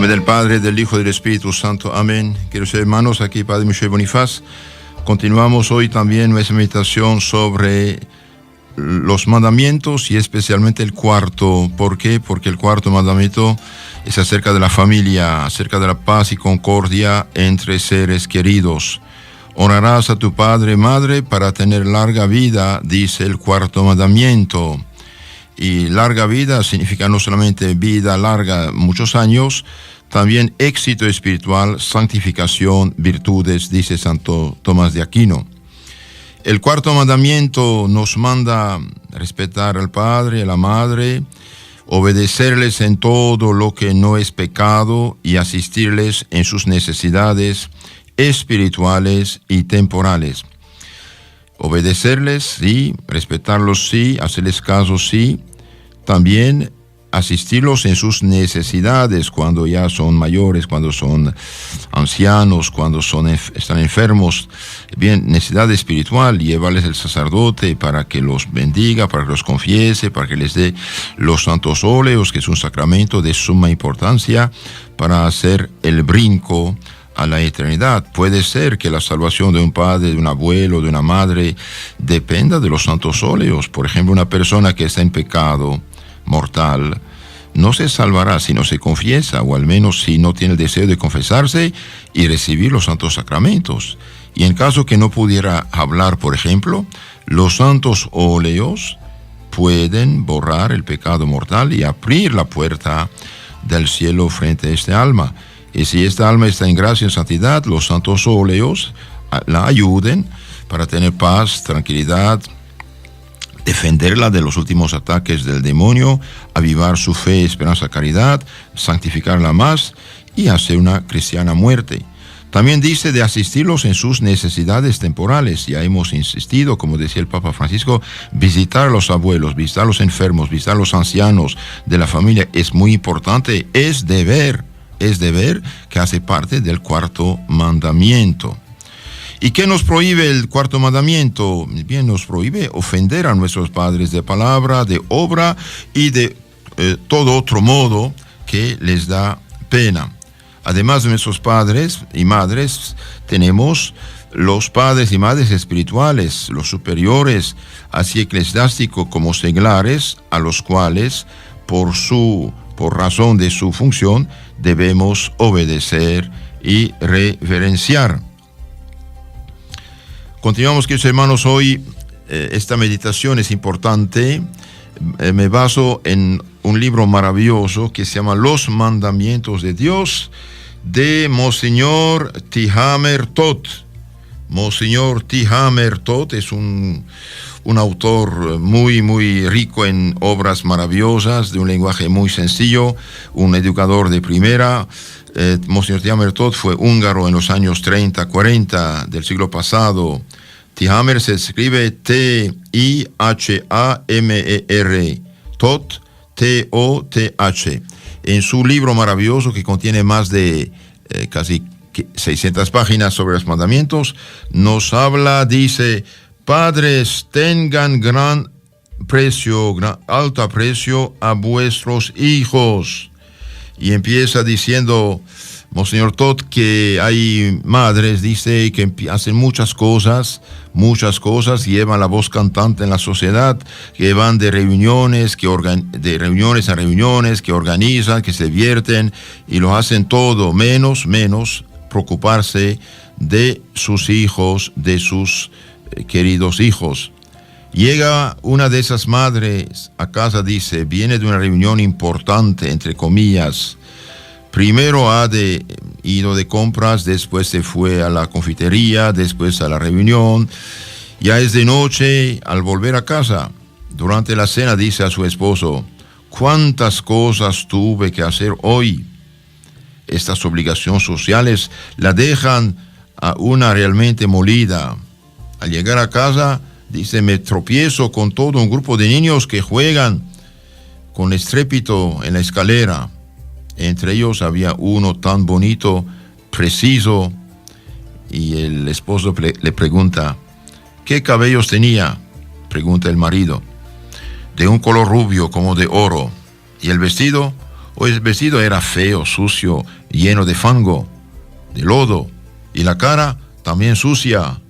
nombre del Padre, del Hijo y del Espíritu Santo. Amén. Queridos hermanos, aquí Padre Michel Bonifaz. Continuamos hoy también nuestra meditación sobre los mandamientos y especialmente el cuarto. ¿Por qué? Porque el cuarto mandamiento es acerca de la familia, acerca de la paz y concordia entre seres queridos. Honrarás a tu padre y madre para tener larga vida, dice el cuarto mandamiento. Y larga vida significa no solamente vida larga, muchos años, también éxito espiritual, santificación, virtudes, dice Santo Tomás de Aquino. El cuarto mandamiento nos manda respetar al padre y a la madre, obedecerles en todo lo que no es pecado y asistirles en sus necesidades espirituales y temporales. Obedecerles, sí, respetarlos, sí, hacerles caso, sí, también asistirlos en sus necesidades cuando ya son mayores, cuando son ancianos, cuando están enfermos. Bien, necesidad espiritual, llevarles el sacerdote para que los bendiga, para que los confiese, para que les dé los santos óleos, que es un sacramento de suma importancia para hacer el brinco a la eternidad. Puede ser que la salvación de un padre, de un abuelo, de una madre, dependa de los santos óleos. Por ejemplo, una persona que está en pecado mortal no se salvará si no se confiesa, o al menos si no tiene el deseo de confesarse y recibir los santos sacramentos. Y en caso que no pudiera hablar, por ejemplo, los santos óleos pueden borrar el pecado mortal y abrir la puerta del cielo frente a este alma. Y si esta alma está en gracia y en santidad, los santos óleos la ayuden para tener paz, tranquilidad, defenderla de los últimos ataques del demonio, avivar su fe, esperanza, caridad, santificarla más y hacer una cristiana muerte. También dice de asistirlos en sus necesidades temporales. Ya hemos insistido, como decía el Papa Francisco, visitar a los abuelos, visitar a los enfermos, visitar a los ancianos de la familia es muy importante, es deber que hace parte del cuarto mandamiento. ¿Y qué nos prohíbe el cuarto mandamiento? Bien, nos prohíbe ofender a nuestros padres de palabra, de obra y de todo otro modo que les da pena. Además de nuestros padres y madres, tenemos los padres y madres espirituales, los superiores, así eclesiásticos como seglares, a los cuales por razón de su función debemos obedecer y reverenciar. Continuamos, queridos hermanos, hoy esta meditación es importante. Me baso en un libro maravilloso que se llama Los Mandamientos de Dios, de Monseñor T. Hammer Toth. Monseñor T. Hammer Toth es un autor muy, muy rico en obras maravillosas, de un lenguaje muy sencillo, un educador de primera. Monseñor T. Hammer Toth fue húngaro en los años 30, 40 del siglo pasado. T. Hammer se escribe T-I-H-A-M-E-R, Toth, T-O-T-H. En su libro maravilloso que contiene más de casi 600 páginas sobre los mandamientos, nos habla, dice: padres, tengan alto aprecio a vuestros hijos. Y empieza diciendo Monseñor Toth que hay madres, dice, que hacen muchas cosas, llevan la voz cantante en la sociedad, que van de reuniones, a reuniones, que organizan, que se divierten, y lo hacen todo, menos preocuparse de sus hijos, de sus queridos hijos. Llega una de esas madres a casa, dice, viene de una reunión importante, entre comillas. Primero ido de compras, después se fue a la confitería, después a la reunión. Ya es de noche. Al volver a casa, durante la cena, dice a su esposo: ¿cuántas cosas tuve que hacer hoy? Estas obligaciones sociales la dejan a una realmente molida. Al llegar a casa, dice, me tropiezo con todo un grupo de niños que juegan con estrépito en la escalera. Entre ellos había uno tan bonito, preciso, y el esposo le pregunta: ¿qué cabellos tenía? Pregunta el marido. De un color rubio como de oro. ¿Y el vestido? o el vestido era feo, sucio, lleno de fango, de lodo, y la cara también sucia.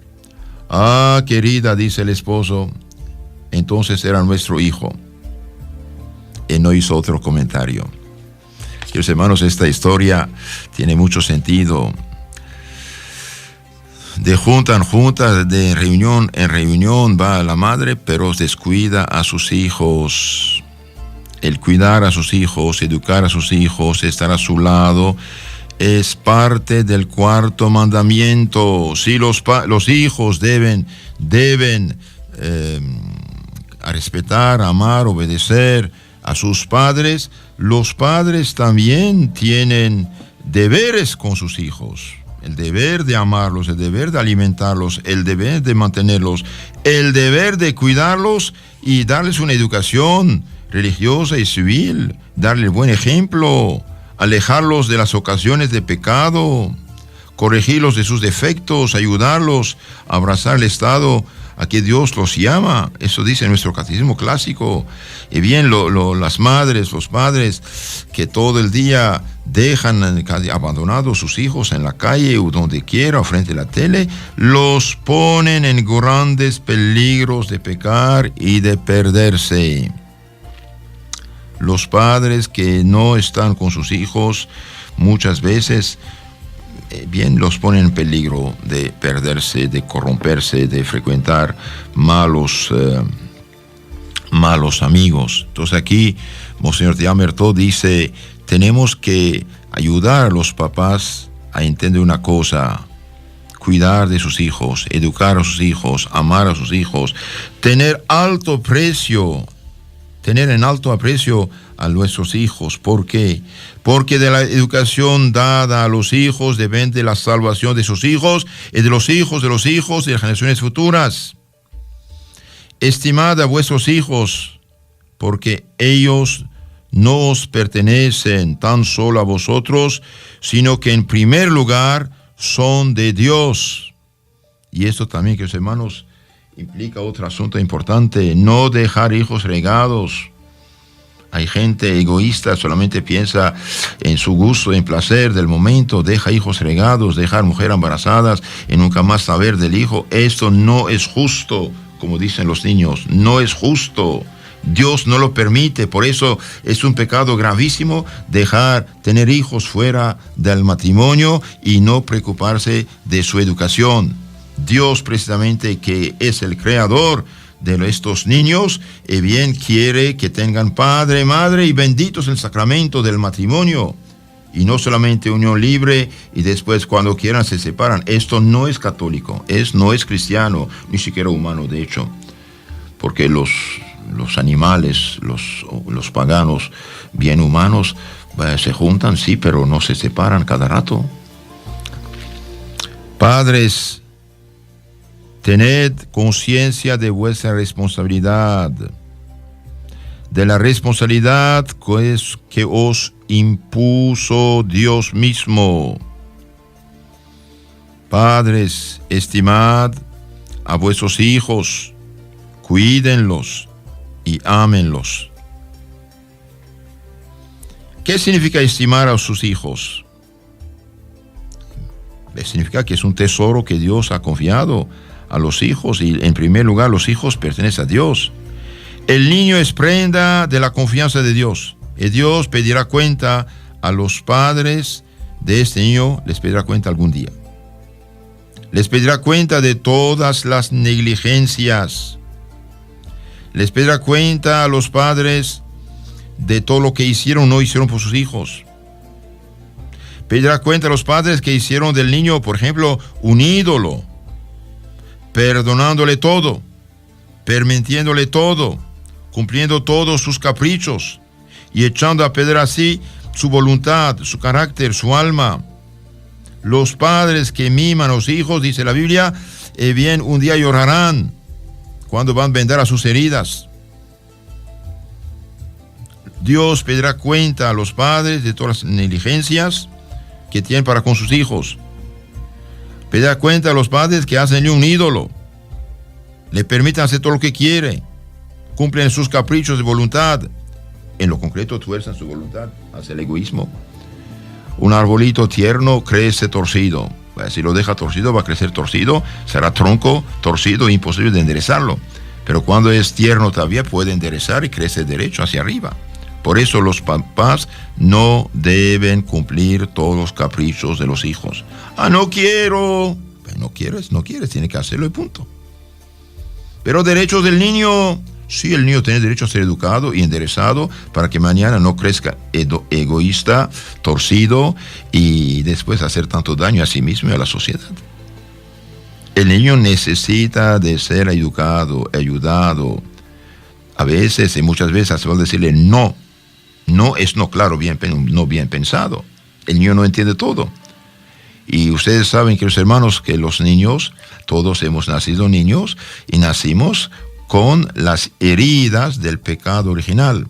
Ah, querida, dice el esposo, entonces era nuestro hijo. Él no hizo otro comentario. Queridos hermanos, esta historia tiene mucho sentido. De junta en junta, de reunión en reunión va la madre, pero descuida a sus hijos. El cuidar a sus hijos, educar a sus hijos, estar a su lado, es parte del cuarto mandamiento. Sí, los hijos deben respetar, amar, obedecer a sus padres. Los padres también tienen deberes con sus hijos. El deber de amarlos, el deber de alimentarlos, el deber de mantenerlos, el deber de cuidarlos y darles una educación religiosa y civil, darles buen ejemplo, alejarlos de las ocasiones de pecado, corregirlos de sus defectos, ayudarlos a abrazar el estado a que Dios los llama. Eso dice nuestro catecismo clásico. Y bien, las madres, los padres que todo el día dejan abandonados sus hijos en la calle o donde quiera o frente a la tele, los ponen en grandes peligros de pecar y de perderse. Los padres que no están con sus hijos muchas veces bien los ponen en peligro de perderse, de corromperse, de frecuentar malos amigos. Entonces aquí Monseñor Diamerto dice, tenemos que ayudar a los papás a entender una cosa: cuidar de sus hijos, educar a sus hijos, amar a sus hijos, tener en alto aprecio a nuestros hijos. ¿Por qué? Porque de la educación dada a los hijos depende la salvación de sus hijos y de los hijos de las generaciones futuras. Estimad a vuestros hijos, porque ellos no os pertenecen tan solo a vosotros, sino que en primer lugar son de Dios. Y esto también, queridos hermanos, implica otro asunto importante: no dejar hijos regados. Hay gente egoísta, solamente piensa en su gusto, en placer del momento, deja hijos regados, dejar mujeres embarazadas y nunca más saber del hijo. Esto no es justo, como dicen los niños, no es justo. Dios no lo permite, por eso es un pecado gravísimo tener hijos fuera del matrimonio y no preocuparse de su educación. Dios, precisamente, que es el creador de estos niños, bien quiere que tengan padre, madre y benditos el sacramento del matrimonio, y no solamente unión libre y después cuando quieran se separan. Esto no es católico, no es cristiano, ni siquiera humano, de hecho, porque los animales, los paganos bien humanos se juntan, sí, pero no se separan cada rato. Padres, tened conciencia de vuestra responsabilidad, de la responsabilidad que os impuso Dios mismo. Padres, estimad a vuestros hijos, cuídenlos y ámenlos. ¿Qué significa estimar a sus hijos? Significa que es un tesoro que Dios ha confiado a los hijos, y en primer lugar los hijos pertenecen a Dios. El niño es prenda de la confianza de Dios, y Dios pedirá cuenta a los padres de este niño, les pedirá cuenta algún día. Les pedirá cuenta de todas las negligencias. Les pedirá cuenta a los padres de todo lo que hicieron o no hicieron por sus hijos. Pedirá cuenta a los padres que hicieron del niño, por ejemplo, un ídolo, perdonándole todo, permitiéndole todo, cumpliendo todos sus caprichos y echando a perder así su voluntad, su carácter, su alma. Los padres que miman a los hijos, dice la Biblia, bien un día llorarán cuando van a vendar a sus heridas. Dios pedirá cuenta a los padres de todas las negligencias que tienen para con sus hijos. Pedirá cuenta a los padres que hacen un ídolo, le permiten hacer todo lo que quiere, cumplen sus caprichos de voluntad, en lo concreto tuerzan su voluntad hacia el egoísmo. Un arbolito tierno crece torcido. Si lo deja torcido, va a crecer torcido, será tronco torcido, imposible de enderezarlo. Pero cuando es tierno todavía puede enderezar y crece derecho hacia arriba. Por eso los papás no deben cumplir todos los caprichos de los hijos. No quiero. No quieres, tiene que hacerlo y punto. Pero derechos del niño, sí, el niño tiene derecho a ser educado y enderezado para que mañana no crezca egoísta, torcido y después hacer tanto daño a sí mismo y a la sociedad. El niño necesita de ser educado, ayudado. A veces y muchas veces hace falta decirle no. No es no claro, no bien pensado. El niño no entiende todo. Y ustedes saben, queridos hermanos, que los niños, todos hemos nacido niños y nacimos con las heridas del pecado original.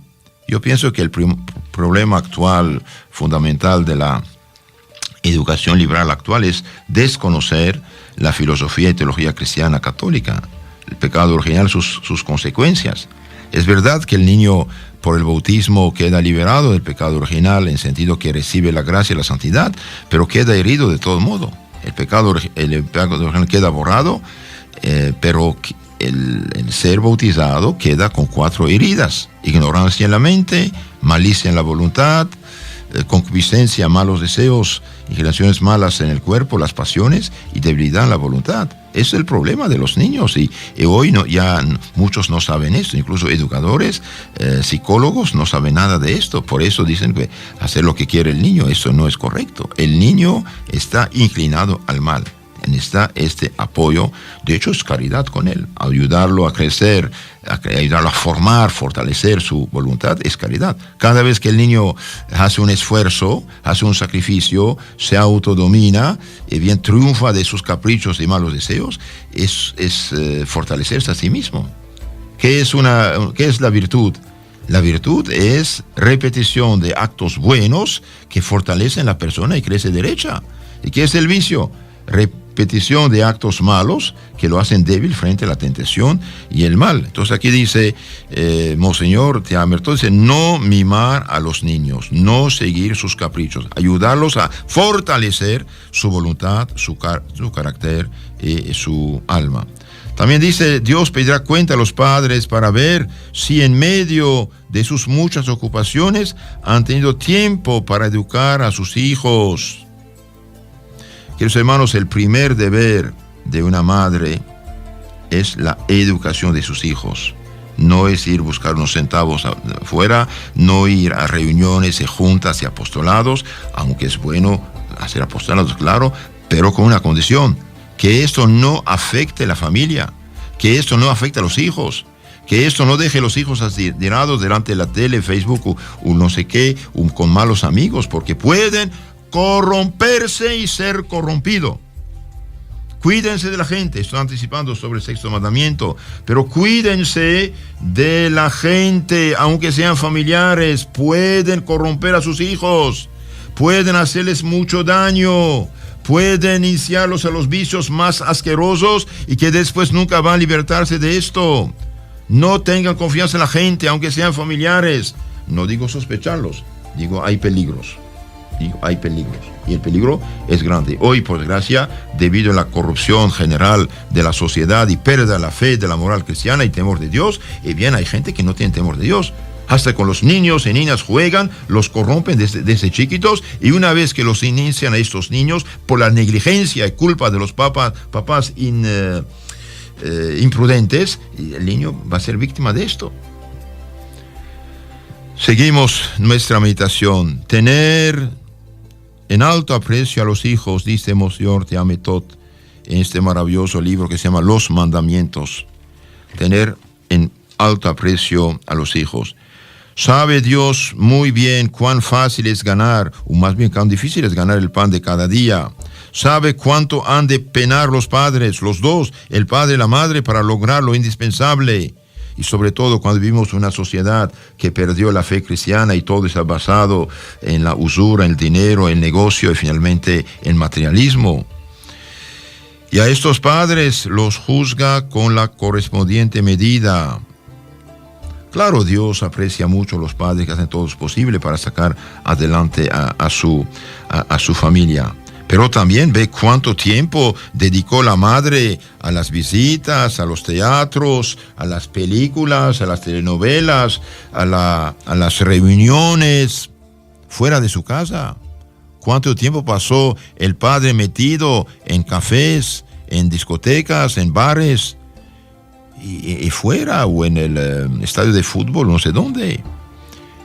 Yo pienso que el problema actual, fundamental de la educación liberal actual es desconocer la filosofía y teología cristiana católica, el pecado original, sus consecuencias. Es verdad que el niño por el bautismo queda liberado del pecado original en sentido que recibe la gracia y la santidad, pero queda herido de todo modo. El pecado original queda borrado, pero el ser bautizado queda con 4 heridas: ignorancia en la mente, malicia en la voluntad, concupiscencia, malos deseos, inclinaciones malas en el cuerpo, las pasiones y debilidad en la voluntad. Ese es el problema de los niños y hoy ya muchos no saben esto, incluso educadores, psicólogos no saben nada de esto. Por eso dicen que hacer lo que quiere el niño, eso no es correcto. El niño está inclinado al mal. Necesita este apoyo, de hecho es caridad con él, ayudarlo a crecer, ayudarlo a formar, fortalecer su voluntad, es caridad. Cada vez que el niño hace un esfuerzo, hace un sacrificio, se autodomina y bien triunfa de sus caprichos y malos deseos, es fortalecerse a sí mismo. ¿Qué es la virtud? La virtud es repetición de actos buenos que fortalecen la persona y crece derecha. ¿Y qué es el vicio? Repetición de actos malos que lo hacen débil frente a la tentación y el mal. Entonces aquí dice, Monseñor Teamerto, dice, no mimar a los niños, no seguir sus caprichos, ayudarlos a fortalecer su voluntad, su carácter y su alma. También dice, Dios pedirá cuenta a los padres para ver si en medio de sus muchas ocupaciones han tenido tiempo para educar a sus hijos. Queridos hermanos, el primer deber de una madre es la educación de sus hijos. No es ir a buscar unos centavos afuera, no ir a reuniones y juntas y apostolados, aunque es bueno hacer apostolados, claro, pero con una condición, que esto no afecte la familia, que esto no afecte a los hijos, que esto no deje a los hijos atirados delante de la tele, Facebook o no sé qué, con malos amigos, porque pueden corromperse y ser corrompido. Cuídense de la gente, estoy anticipando sobre el 6º mandamiento, pero cuídense de la gente, aunque sean familiares, pueden corromper a sus hijos, pueden hacerles mucho daño, pueden iniciarlos a los vicios más asquerosos y que después nunca van a libertarse de esto. No tengan confianza en la gente, aunque sean familiares. No digo sospecharlos, digo hay peligros. Hay peligros y el peligro es grande. Hoy, por desgracia, debido a la corrupción general de la sociedad y pérdida de la fe, de la moral cristiana y temor de Dios, bien hay gente que no tiene temor de Dios. Hasta con los niños y niñas juegan, los corrompen desde chiquitos, y una vez que los inician a estos niños por la negligencia y culpa de los papás imprudentes, el niño va a ser víctima de esto. Seguimos nuestra meditación. Tener en alto aprecio a los hijos, dice Monseñor Teamerto en este maravilloso libro que se llama Los Mandamientos. Tener en alto aprecio a los hijos. Sabe Dios muy bien cuán fácil es ganar, o más bien cuán difícil es ganar el pan de cada día. Sabe cuánto han de penar los padres, los dos, el padre y la madre, para lograr lo indispensable. Y sobre todo cuando vivimos una sociedad que perdió la fe cristiana y todo está basado en la usura, en el dinero, el negocio y finalmente el materialismo. Y a estos padres los juzga con la correspondiente medida. Claro, Dios aprecia mucho a los padres que hacen todo lo posible para sacar adelante a su familia. Pero también ve cuánto tiempo dedicó la madre a las visitas, a los teatros, a las películas, a las telenovelas, a las reuniones fuera de su casa. Cuánto tiempo pasó el padre metido en cafés, en discotecas, en bares y fuera, o en el estadio de fútbol, no sé dónde.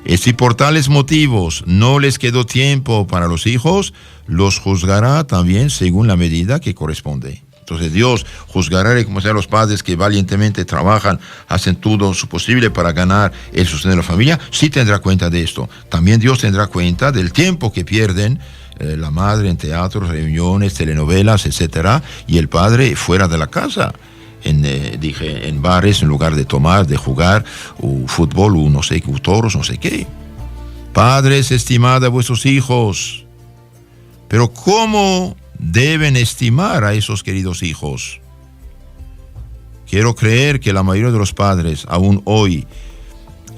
Y si por tales motivos no les quedó tiempo para los hijos, los juzgará también según la medida que corresponde. Entonces Dios juzgará como sean los padres que valientemente trabajan, hacen todo su posible para ganar el sustento de la familia. Sí tendrá cuenta de esto. También Dios tendrá cuenta del tiempo que pierden la madre en teatros, reuniones, telenovelas, etcétera, y el padre fuera de la casa. En bares, en lugar de tomar, de jugar, o fútbol, o no sé, toros, no sé qué. Padres, estimad a vuestros hijos. Pero ¿cómo deben estimar a esos queridos hijos? Quiero creer que la mayoría de los padres, aún hoy,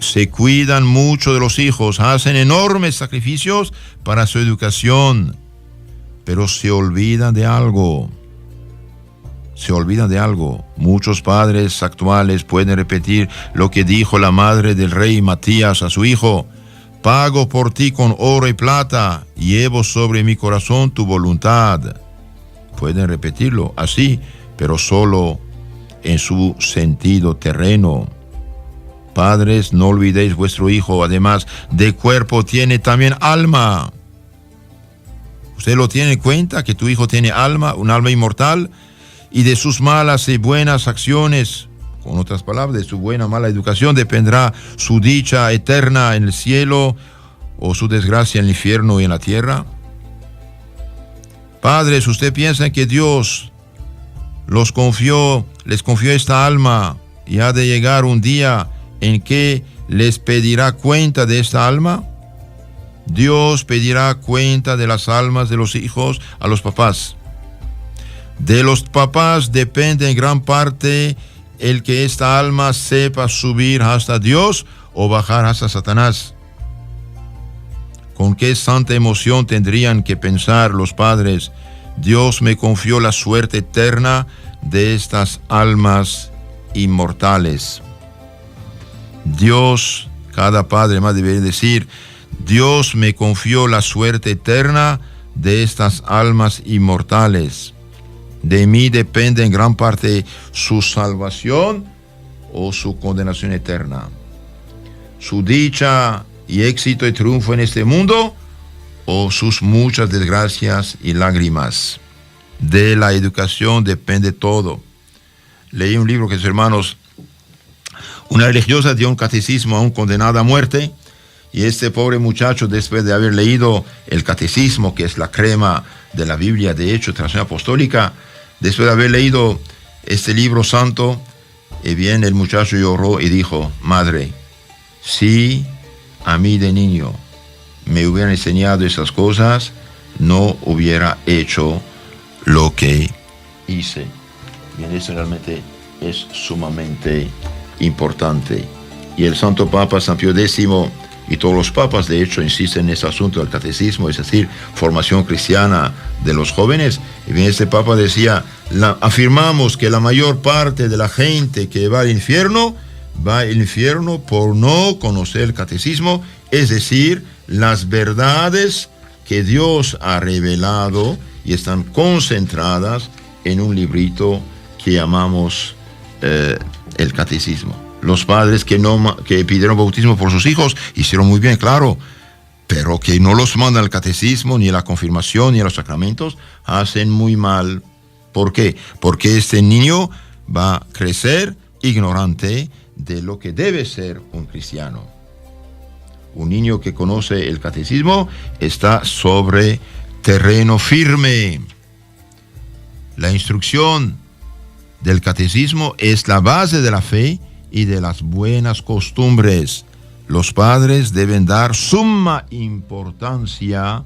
se cuidan mucho de los hijos, hacen enormes sacrificios para su educación, pero se olvidan de algo. Muchos padres actuales pueden repetir lo que dijo la madre del rey Matías a su hijo: pago por ti con oro y plata, llevo sobre mi corazón tu voluntad. Pueden repetirlo así, pero solo en su sentido terreno. Padres, no olvidéis vuestro hijo, además de cuerpo tiene también alma. ¿Usted lo tiene en cuenta que tu hijo tiene alma, un alma inmortal? Y de sus malas y buenas acciones, con otras palabras, de su buena o mala educación, dependerá su dicha eterna en el cielo o su desgracia en el infierno y en la tierra. Padres, ¿usted piensa que Dios les confió esta alma y ha de llegar un día en que les pedirá cuenta de esta alma? Dios pedirá cuenta de las almas de los hijos a los papás. De los papás depende en gran parte el que esta alma sepa subir hasta Dios o bajar hasta Satanás. ¿Con qué santa emoción tendrían que pensar los padres: Dios me confió la suerte eterna de estas almas inmortales? Dios, cada padre más debería decir: Dios me confió la suerte eterna de estas almas inmortales. De mí depende en gran parte su salvación o su condenación eterna, su dicha y éxito y triunfo en este mundo o sus muchas desgracias y lágrimas. De la educación depende todo. Leí un libro que, hermanos, una religiosa dio un catecismo a un condenado a muerte, y este pobre muchacho, después de haber leído el catecismo, que es la crema de la Biblia, de hecho, tradición apostólica, después de haber leído este libro santo, bien, el muchacho lloró y dijo: madre, si a mí de niño me hubieran enseñado esas cosas, no hubiera hecho lo que hice. Bien, eso realmente es sumamente importante. Y el Santo Papa San Pío X y todos los papas, de hecho, insisten en ese asunto del catecismo, es decir, formación cristiana de los jóvenes. Y bien, este papa decía: afirmamos que la mayor parte de la gente que va al infierno por no conocer el catecismo, es decir, las verdades que Dios ha revelado y están concentradas en un librito que llamamos el catecismo. Los padres que pidieron bautismo por sus hijos hicieron muy bien, claro, pero que no los mandan al catecismo, ni a la confirmación, ni a los sacramentos, hacen muy mal. ¿Por qué? Porque este niño va a crecer ignorante de lo que debe ser un cristiano. Un niño que conoce el catecismo está sobre terreno firme. La instrucción del catecismo es la base de la fe y de las buenas costumbres. Los padres deben dar suma importancia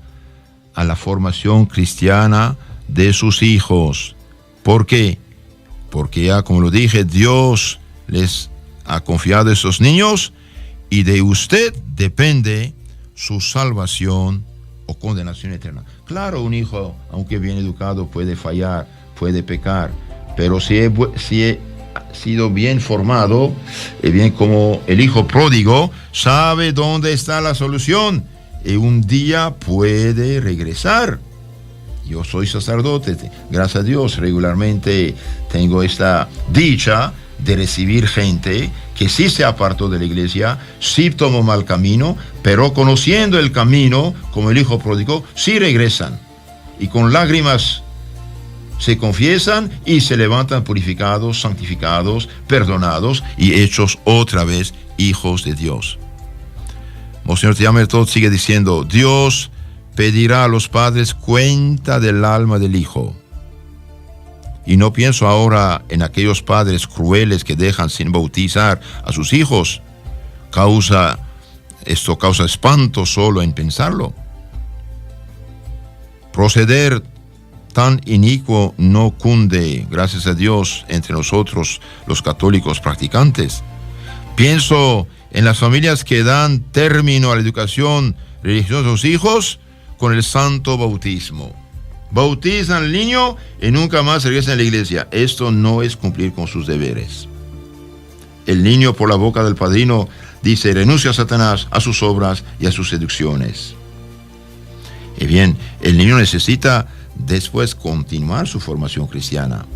a la formación cristiana de sus hijos. ¿Por qué? Porque ya, como lo dije, Dios les ha confiado a esos niños y de usted depende su salvación o condenación eterna. Claro, un hijo, aunque bien educado, puede fallar, puede pecar, pero si he sido bien formado, bien como el hijo pródigo, sabe dónde está la solución y un día puede regresar. Yo soy sacerdote, gracias a Dios, regularmente tengo esta dicha de recibir gente que sí se apartó de la iglesia, sí tomó mal camino, pero conociendo el camino, como el hijo pródigo, sí regresan. Y con lágrimas se confiesan y se levantan purificados, santificados, perdonados y hechos otra vez hijos de Dios. Monseñor Tiamertot sigue diciendo, Dios pedirá a los padres cuenta del alma del hijo. Y no pienso ahora en aquellos padres crueles que dejan sin bautizar a sus hijos. Esto causa espanto solo en pensarlo. Proceder tan inicuo no cunde, gracias a Dios, entre nosotros los católicos practicantes. Pienso en las familias que dan término a la educación religiosa de sus hijos con el santo bautismo. Bautizan al niño y nunca más regresan a la iglesia. Esto no es cumplir con sus deberes. El niño por la boca del padrino dice, renuncia a Satanás, a sus obras y a sus seducciones. Y bien, el niño necesita después continuar su formación cristiana.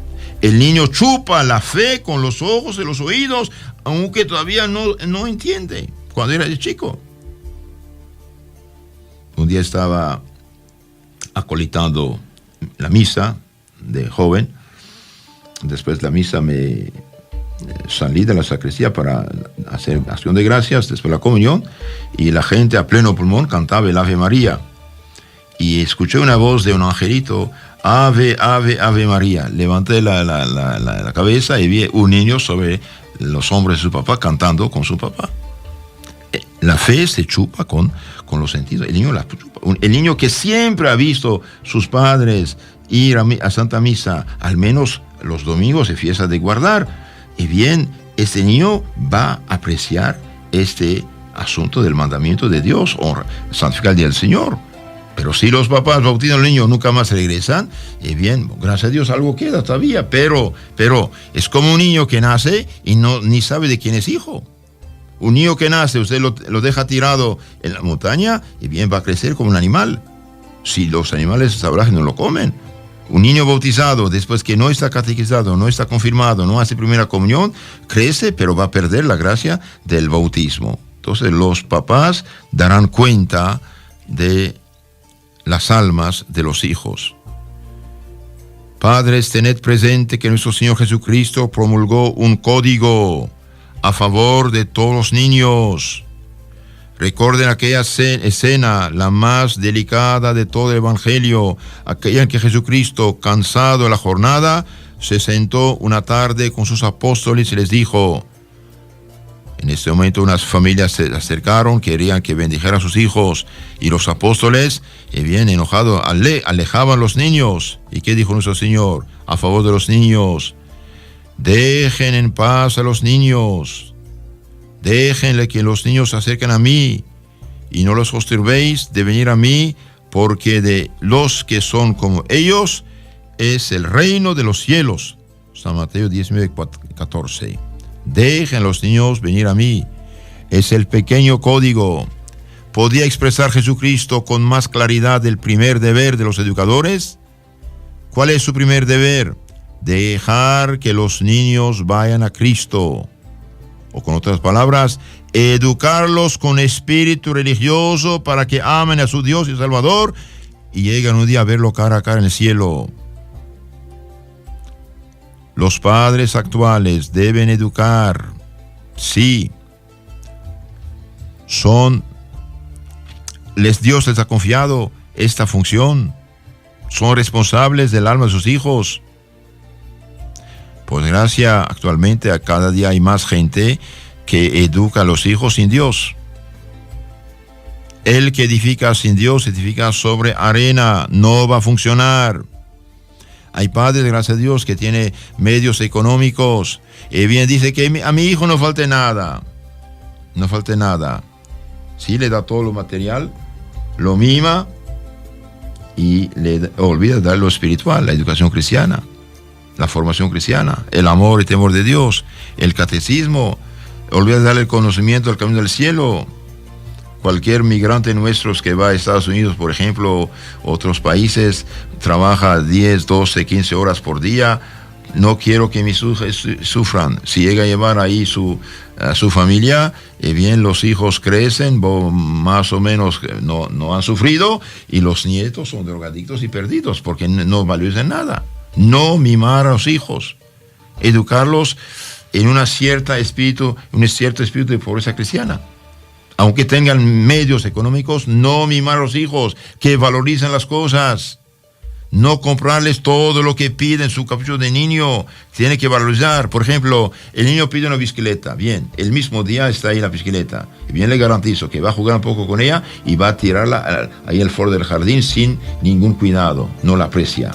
El niño chupa la fe con los ojos y los oídos, aunque todavía no entiende, cuando era chico. Un día estaba acolitando la misa de joven. Después de la misa me salí de la sacristía para hacer acción de gracias, después de la comunión, y la gente a pleno pulmón cantaba el Ave María. Y escuché una voz de un angelito, Ave, Ave, Ave María. Levanté la cabeza y vi un niño sobre los hombros de su papá cantando con su papá. La fe se chupa con los sentidos. El niño la chupa. El niño que siempre ha visto sus padres ir a Santa Misa, al menos los domingos de fiesta de guardar, y bien, este niño va a apreciar este asunto del mandamiento de Dios, honra, santificar el día del Señor. Pero si los papás bautizan al niño, nunca más regresan, y bien, gracias a Dios algo queda todavía, pero es como un niño que nace y ni sabe de quién es hijo. Un niño que nace, usted lo deja tirado en la montaña y bien va a crecer como un animal. Si los animales salvajes no lo comen. Un niño bautizado, después que no está catequizado, no está confirmado, no hace primera comunión, crece, pero va a perder la gracia del bautismo. Entonces los papás darán cuenta de las almas de los hijos. Padres, tened presente que nuestro Señor Jesucristo promulgó un código a favor de todos los niños. Recuerden aquella escena, la más delicada de todo el Evangelio, aquella en que Jesucristo, cansado de la jornada, se sentó una tarde con sus apóstoles y les dijo. En este momento unas familias se acercaron, querían que bendijera a sus hijos, y los apóstoles, bien enojados, alejaban a los niños. ¿Y qué dijo nuestro Señor a favor de los niños? Dejen en paz a los niños. Déjenle que los niños se acerquen a mí y no los hostirbéis de venir a mí, porque de los que son como ellos es el reino de los cielos. San Mateo 19:14. Dejen a los niños venir a mí. Es el pequeño código. ¿Podía expresar Jesucristo con más claridad el primer deber de los educadores? ¿Cuál es su primer deber? Dejar que los niños vayan a Cristo. O con otras palabras, educarlos con espíritu religioso para que amen a su Dios y Salvador y lleguen un día a verlo cara a cara en el cielo. Los padres actuales deben educar, sí. Dios les ha confiado esta función. Son responsables del alma de sus hijos. Por desgracia, actualmente a cada día hay más gente que educa a los hijos sin Dios. El que edifica sin Dios edifica sobre arena, no va a funcionar. Hay padres, gracias a Dios, que tienen medios económicos y bien dice que a mi hijo no falte nada. no falte nada. Sí, le da todo lo material, lo mima y le olvida dar lo espiritual, la educación cristiana, la formación cristiana, el amor y temor de Dios, el catecismo, olvida darle el conocimiento del camino del cielo. Cualquier migrante nuestro que va a Estados Unidos, por ejemplo, otros países, trabaja 10, 12, 15 horas por día. No quiero que mis hijos sufran. Si llega a llevar ahí a su familia, bien, los hijos crecen, más o menos no han sufrido, y los nietos son drogadictos y perdidos, porque no valorizan nada. No mimar a los hijos, educarlos en un cierto espíritu de pobreza cristiana. Aunque tengan medios económicos, no mimar a los hijos, que valorizan las cosas. No comprarles todo lo que piden, su capricho de niño. Tiene que valorizar. Por ejemplo, el niño pide una bicicleta. Bien, el mismo día está ahí la bicicleta. Bien, le garantizo que va a jugar un poco con ella y va a tirarla ahí al foro del jardín sin ningún cuidado. No la aprecia.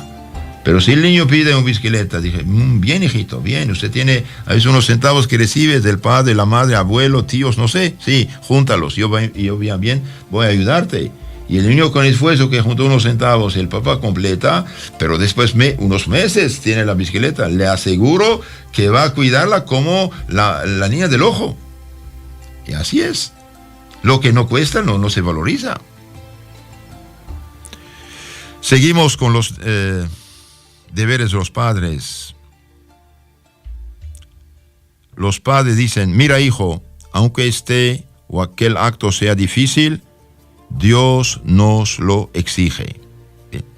Pero si el niño pide una bicicleta, dije, bien, hijito, bien, usted tiene a veces unos centavos que recibe del padre, la madre, abuelo, tíos, no sé, sí, júntalos, yo bien, voy a ayudarte. Y el niño con esfuerzo que juntó unos centavos, el papá completa, pero después unos meses tiene la bicicleta. Le aseguro que va a cuidarla como la niña del ojo. Y así es. Lo que no cuesta no se valoriza. Seguimos con los deberes de los padres. Los padres dicen, mira hijo, aunque este o aquel acto sea difícil, Dios nos lo exige.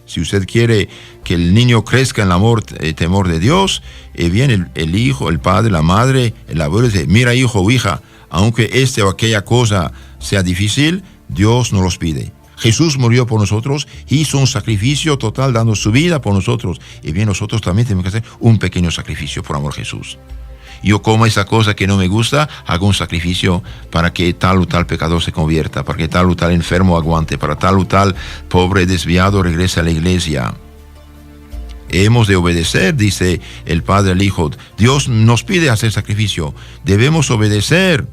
Si usted quiere que el niño crezca en el amor y temor de Dios, bien, el hijo, el padre, la madre, el abuelo dice, mira hijo o hija, aunque este o aquella cosa sea difícil, Dios nos los pide. Jesús murió por nosotros, hizo un sacrificio total dando su vida por nosotros. Y bien, nosotros también tenemos que hacer un pequeño sacrificio por amor a Jesús. Yo como esa cosa que no me gusta, hago un sacrificio para que tal o tal pecador se convierta, para que tal o tal enfermo aguante, para tal o tal pobre desviado regrese a la iglesia. Hemos de obedecer, dice el Padre al Hijo. Dios nos pide hacer sacrificio. Debemos obedecer.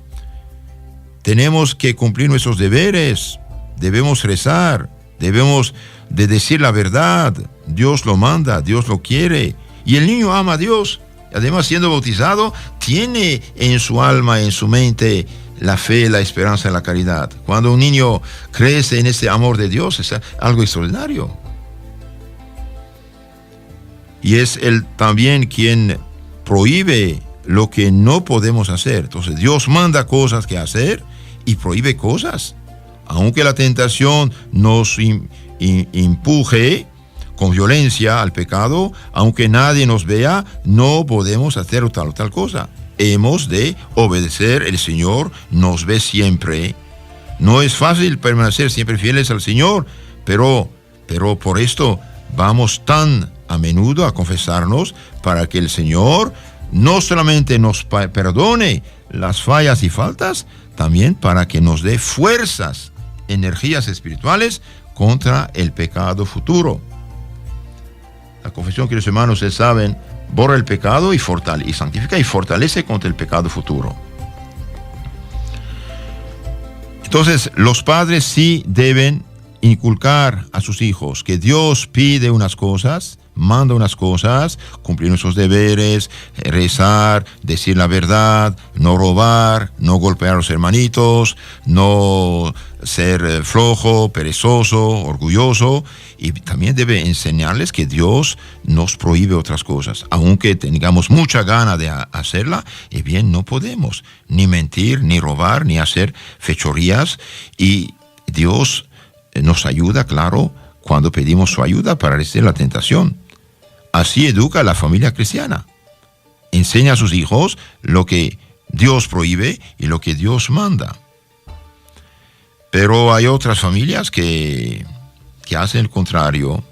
Tenemos que cumplir nuestros deberes. Debemos rezar. Debemos de decir la verdad. Dios lo manda, Dios lo quiere. Y el niño ama a Dios. Además, siendo bautizado, tiene en su alma, en su mente, la fe, la esperanza y la caridad. Cuando un niño crece en ese amor de Dios, es algo extraordinario. Y es Él también quien prohíbe lo que no podemos hacer. Entonces, Dios manda cosas que hacer y prohíbe cosas. Aunque la tentación nos empuje con violencia al pecado, aunque nadie nos vea, no podemos hacer tal o tal cosa. Hemos de obedecer, el Señor nos ve siempre. No es fácil permanecer siempre fieles al Señor, pero por esto vamos tan a menudo a confesarnos para que el Señor no solamente nos perdone las fallas y faltas, también para que nos dé fuerzas, energías espirituales contra el pecado futuro. La confesión, queridos hermanos, ustedes saben, borra el pecado y santifica y fortalece contra el pecado futuro. Entonces, los padres sí deben inculcar a sus hijos que Dios pide unas cosas, manda unas cosas, cumplir nuestros deberes, rezar, decir la verdad, no robar, no golpear a los hermanitos, no ser flojo, perezoso, orgulloso, y también debe enseñarles que Dios nos prohíbe otras cosas. Aunque tengamos mucha gana de hacerla, bien, no podemos ni mentir, ni robar, ni hacer fechorías, y Dios nos ayuda, claro, cuando pedimos su ayuda para resistir la tentación. Así educa a la familia cristiana. Enseña a sus hijos lo que Dios prohíbe y lo que Dios manda. Pero hay otras familias que hacen el contrario.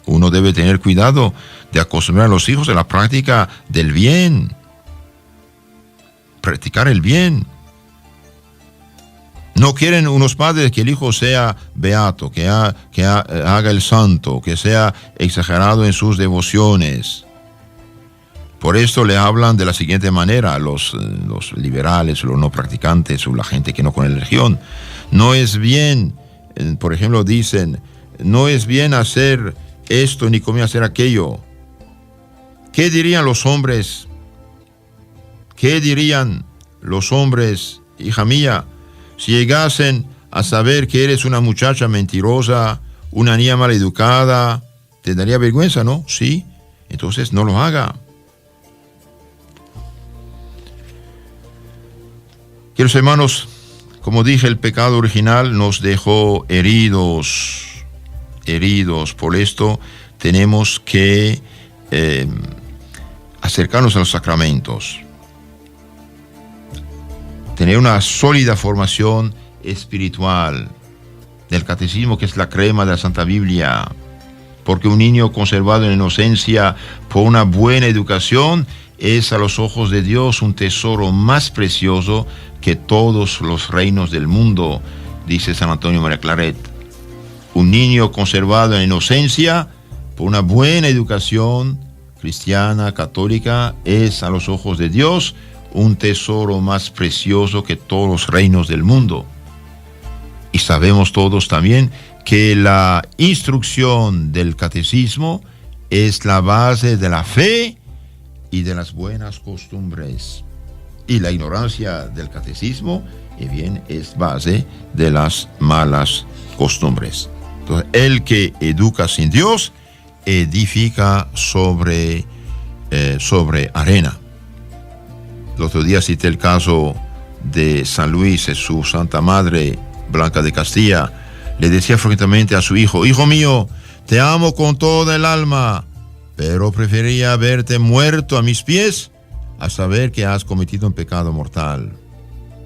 Uno debe tener cuidado de acostumbrar a los hijos a la práctica del bien. Practicar el bien. No quieren unos padres que el hijo sea beato, que haga el santo, que sea exagerado en sus devociones. Por esto le hablan de la siguiente manera a los liberales, los no practicantes o la gente que no conoce la religión. No es bien, por ejemplo, dicen, no es bien hacer esto ni conviene hacer aquello. ¿Qué dirían los hombres? ¿Qué dirían los hombres, hija mía, si llegasen a saber que eres una muchacha mentirosa, una niña maleducada? ¿Te daría vergüenza, no? Sí, entonces no lo haga. Queridos hermanos, como dije, el pecado original nos dejó heridos. Por esto tenemos que acercarnos a los sacramentos. Tener una sólida formación espiritual del catecismo, que es la crema de la Santa Biblia. Porque un niño conservado en inocencia por una buena educación es a los ojos de Dios un tesoro más precioso que todos los reinos del mundo, dice San Antonio María Claret. Un niño conservado en inocencia por una buena educación cristiana, católica, es a los ojos de Dios un tesoro más precioso que todos los reinos del mundo. Y sabemos todos también que la instrucción del catecismo es la base de la fe y de las buenas costumbres. Y la ignorancia del catecismo, bien, es base de las malas costumbres. Entonces, el que educa sin Dios, edifica sobre arena. El otro día cité el caso de San Luis, su Santa Madre, Blanca de Castilla. Le decía frecuentemente a su hijo, hijo mío, te amo con toda el alma, pero preferiría verte muerto a mis pies a saber que has cometido un pecado mortal.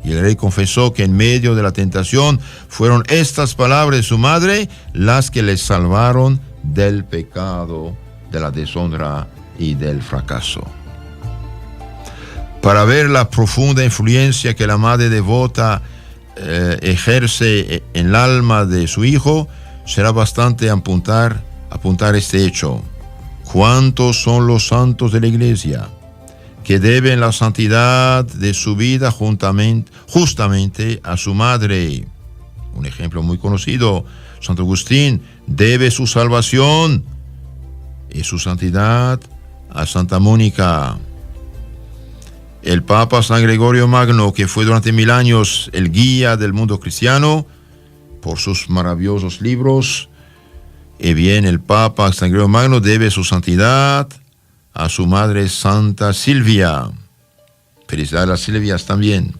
Y el rey confesó que en medio de la tentación fueron estas palabras de su madre las que le salvaron del pecado, de la deshonra y del fracaso. Para ver la profunda influencia que la madre devota ejerce en el alma de su hijo, será bastante apuntar este hecho. ¿Cuántos son los santos de la Iglesia que deben la santidad de su vida justamente a su madre? Un ejemplo muy conocido, Santo Agustín debe su salvación y su santidad a Santa Mónica. El Papa San Gregorio Magno, que fue durante 1000 años el guía del mundo cristiano por sus maravillosos libros, bien, el Papa San Gregorio Magno debe su santidad a su madre Santa Silvia. Felicidades a las Silvias también.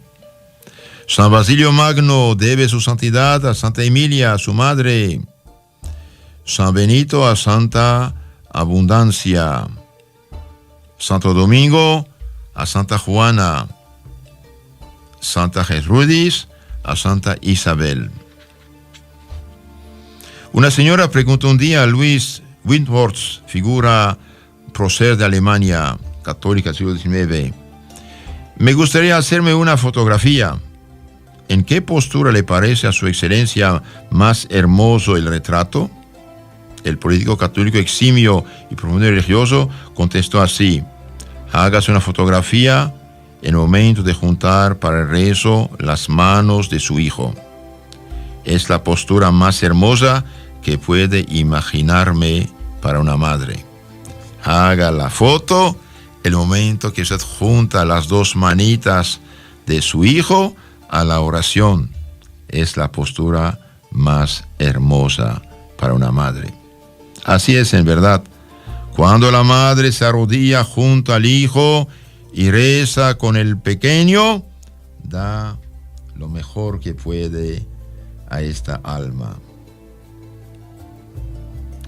San Basilio Magno debe su santidad a Santa Emilia, su madre. San Benito a Santa Abundancia. Santo Domingo a Santa Juana. Santa Gertrudis a Santa Isabel. Una señora preguntó un día a Luis Windhorst, figura prócer de Alemania, católica del siglo XIX, me gustaría hacerme una fotografía. ¿En qué postura le parece a su excelencia más hermoso el retrato? El político católico eximio y profundo religioso contestó así: hágase una fotografía en el momento de juntar para el rezo las manos de su hijo. Es la postura más hermosa que puede imaginarme para una madre. Haga la foto el momento que usted junta las dos manitas de su hijo a la oración. Es la postura más hermosa para una madre. Así es en verdad. Cuando la madre se arrodilla junto al hijo y reza con el pequeño, da lo mejor que puede a esta alma.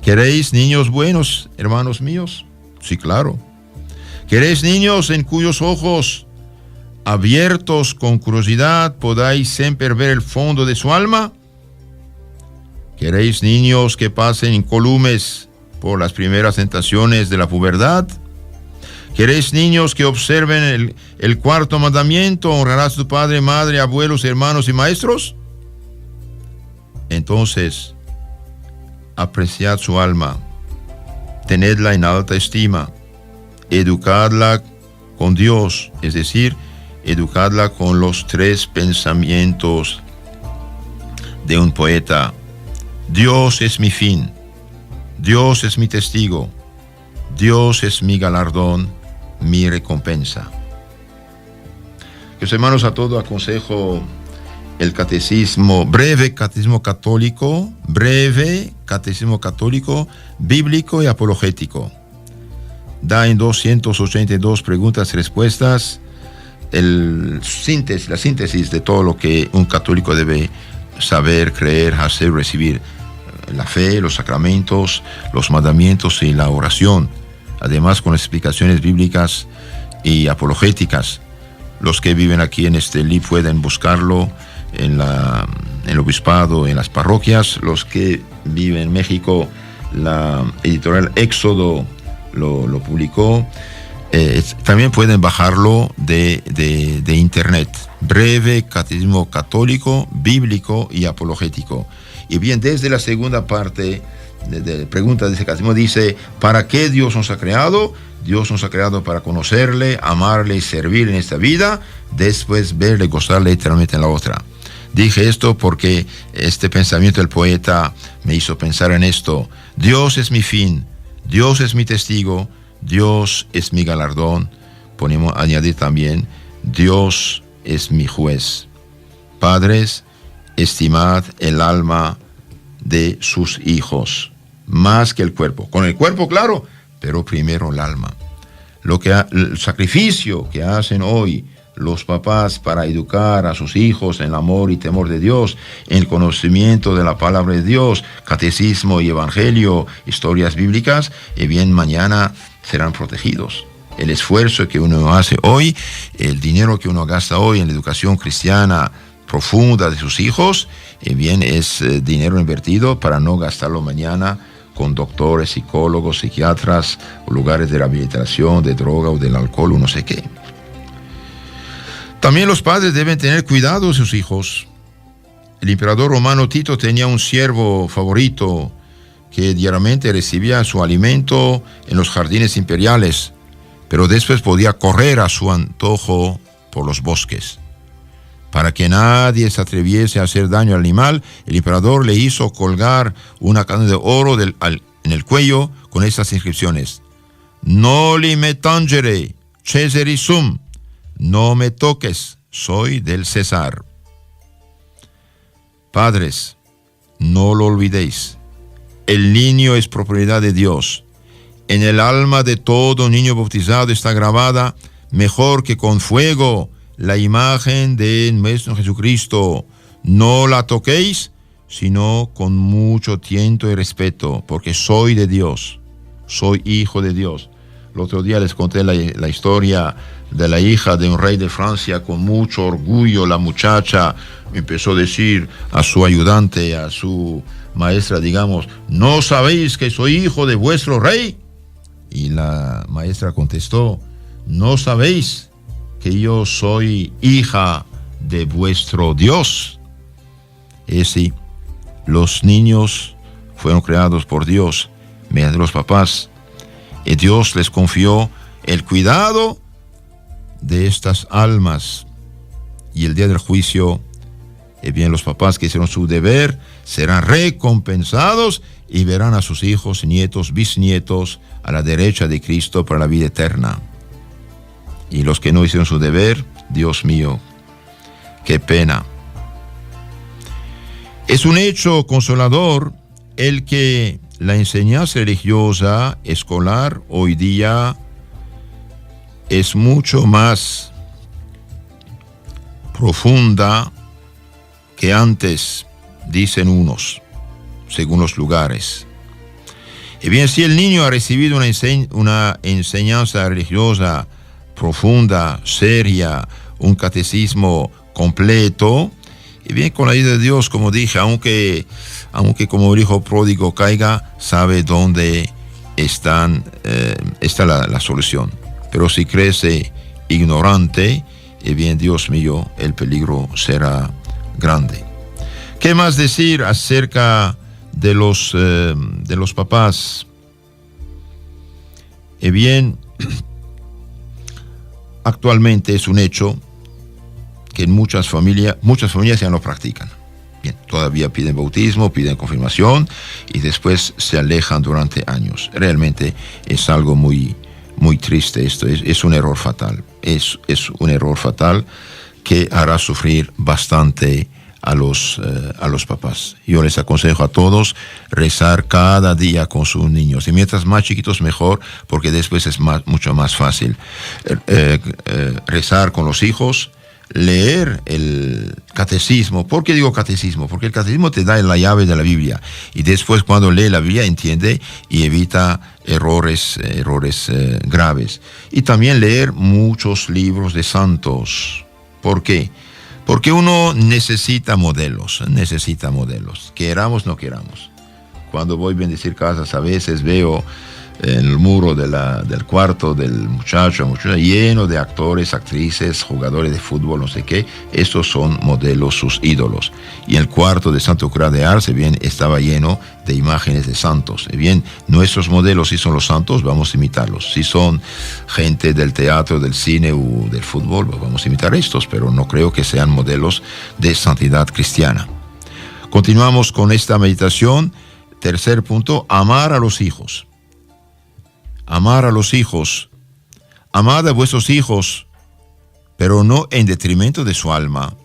¿Queréis niños buenos, hermanos míos? Sí, claro. ¿Queréis niños en cuyos ojos, abiertos con curiosidad, podáis siempre ver el fondo de su alma? ¿Queréis niños que pasen incólumes por las primeras tentaciones de la pubertad? ¿Queréis niños que observen el cuarto mandamiento? ¿Honrarás a tu padre, madre, abuelos, hermanos y maestros? Entonces, apreciad su alma, tenedla en alta estima, educadla con Dios, es decir, educadla con los 3 pensamientos de un poeta. Dios es mi fin, Dios es mi testigo, Dios es mi galardón, mi recompensa. Los hermanos, a todo aconsejo el catecismo, breve catecismo católico, bíblico y apologético. Da en 282 preguntas y respuestas la síntesis de todo lo que un católico debe saber, creer, hacer, recibir: la fe, los sacramentos, los mandamientos y la oración, además con explicaciones bíblicas y apologéticas. Los que viven aquí en Estelí pueden buscarlo en el obispado, en las parroquias. Los que viven en México, la editorial Éxodo lo publicó. También pueden bajarlo de internet. Breve catecismo católico, bíblico y apologético. Y bien, desde la segunda parte de preguntas de ese catecismo dice: ¿para qué Dios nos ha creado? Dios nos ha creado para conocerle, amarle y servir en esta vida, después verle y gozarle eternamente en la otra. Dije esto porque este pensamiento del poeta me hizo pensar en esto: Dios es mi fin, Dios es mi testigo, Dios es mi galardón. Podemos añadir también: Dios es mi juez. Padres, estimad el alma de sus hijos, más que el cuerpo. Con el cuerpo, claro, pero primero el alma. El sacrificio que hacen hoy los papás para educar a sus hijos en el amor y temor de Dios, en el conocimiento de la palabra de Dios, catecismo y evangelio, historias bíblicas, y bien, mañana serán protegidos. El esfuerzo que uno hace hoy, el dinero que uno gasta hoy en la educación cristiana profunda de sus hijos, bien, es dinero invertido para no gastarlo mañana con doctores, psicólogos, psiquiatras, o lugares de rehabilitación, de droga o del alcohol, o no sé qué. También los padres deben tener cuidado de sus hijos. El emperador romano Tito tenía un siervo favorito que diariamente recibía su alimento en los jardines imperiales, pero después podía correr a su antojo por los bosques. Para que nadie se atreviese a hacer daño al animal, el emperador le hizo colgar una cadena de oro en el cuello con estas inscripciones: Noli me tangere, Caesari sum. No me toques, soy del César. Padres, no lo olvidéis. El niño es propiedad de Dios. En el alma de todo niño bautizado está grabada, mejor que con fuego, la imagen de nuestro Jesucristo. No la toquéis, sino con mucho tiento y respeto, porque soy de Dios, soy hijo de Dios. El otro día les conté la historia de la hija de un rey de Francia. Con mucho orgullo la muchacha empezó a decir a su ayudante, a su maestra, digamos: ¿no sabéis que soy hijo de vuestro rey? Y la maestra contestó: ¿no sabéis que yo soy hija de vuestro Dios? Sí, los niños fueron creados por Dios mediante los papás, y Dios les confió el cuidado de estas almas. Y el día del juicio, bien, los papás que hicieron su deber serán recompensados y verán a sus hijos, nietos, bisnietos a la derecha de Cristo para la vida eterna. Y los que no hicieron su deber, Dios mío, qué pena. Es un hecho consolador el que la enseñanza religiosa escolar hoy día es mucho más profunda que antes, dicen unos, según los lugares. Y bien, si el niño ha recibido una enseñanza religiosa profunda, seria, un catecismo completo, y bien, con la ayuda de Dios, como dije, aunque como el hijo pródigo caiga, sabe dónde está la solución. Pero si crece ignorante, bien, Dios mío, el peligro será grande. ¿Qué más decir acerca de los papás? Bien, actualmente es un hecho que en muchas familias ya no practican. Bien, todavía piden bautismo, piden confirmación y después se alejan durante años. Realmente es algo muy, muy triste esto, es un error fatal. Es un error fatal que hará sufrir bastante a los papás. Yo les aconsejo a todos rezar cada día con sus niños. Y mientras más chiquitos mejor, porque después es mucho más fácil. Rezar con los hijos, leer el catecismo. ¿Por qué digo catecismo? Porque el catecismo te da la llave de la Biblia. Y después cuando lee la Biblia entiende y evita errores graves. Y también leer muchos libros de santos. ¿Por qué? Porque uno necesita modelos, queramos o no queramos. Cuando voy a bendecir casas, a veces veo en el muro del cuarto del muchacho lleno de actores, actrices, jugadores de fútbol, no sé qué. Estos son modelos, sus ídolos. Y el cuarto de Santo Cura de Ars, bien, estaba lleno de imágenes de santos. Bien, nuestros modelos, si son los santos, vamos a imitarlos. Si son gente del teatro, del cine o del fútbol, vamos a imitar estos, pero no creo que sean modelos de santidad cristiana. Continuamos con esta meditación. Tercer punto, amar a los hijos. Amar a los hijos. Amad a vuestros hijos, pero no en detrimento de su alma.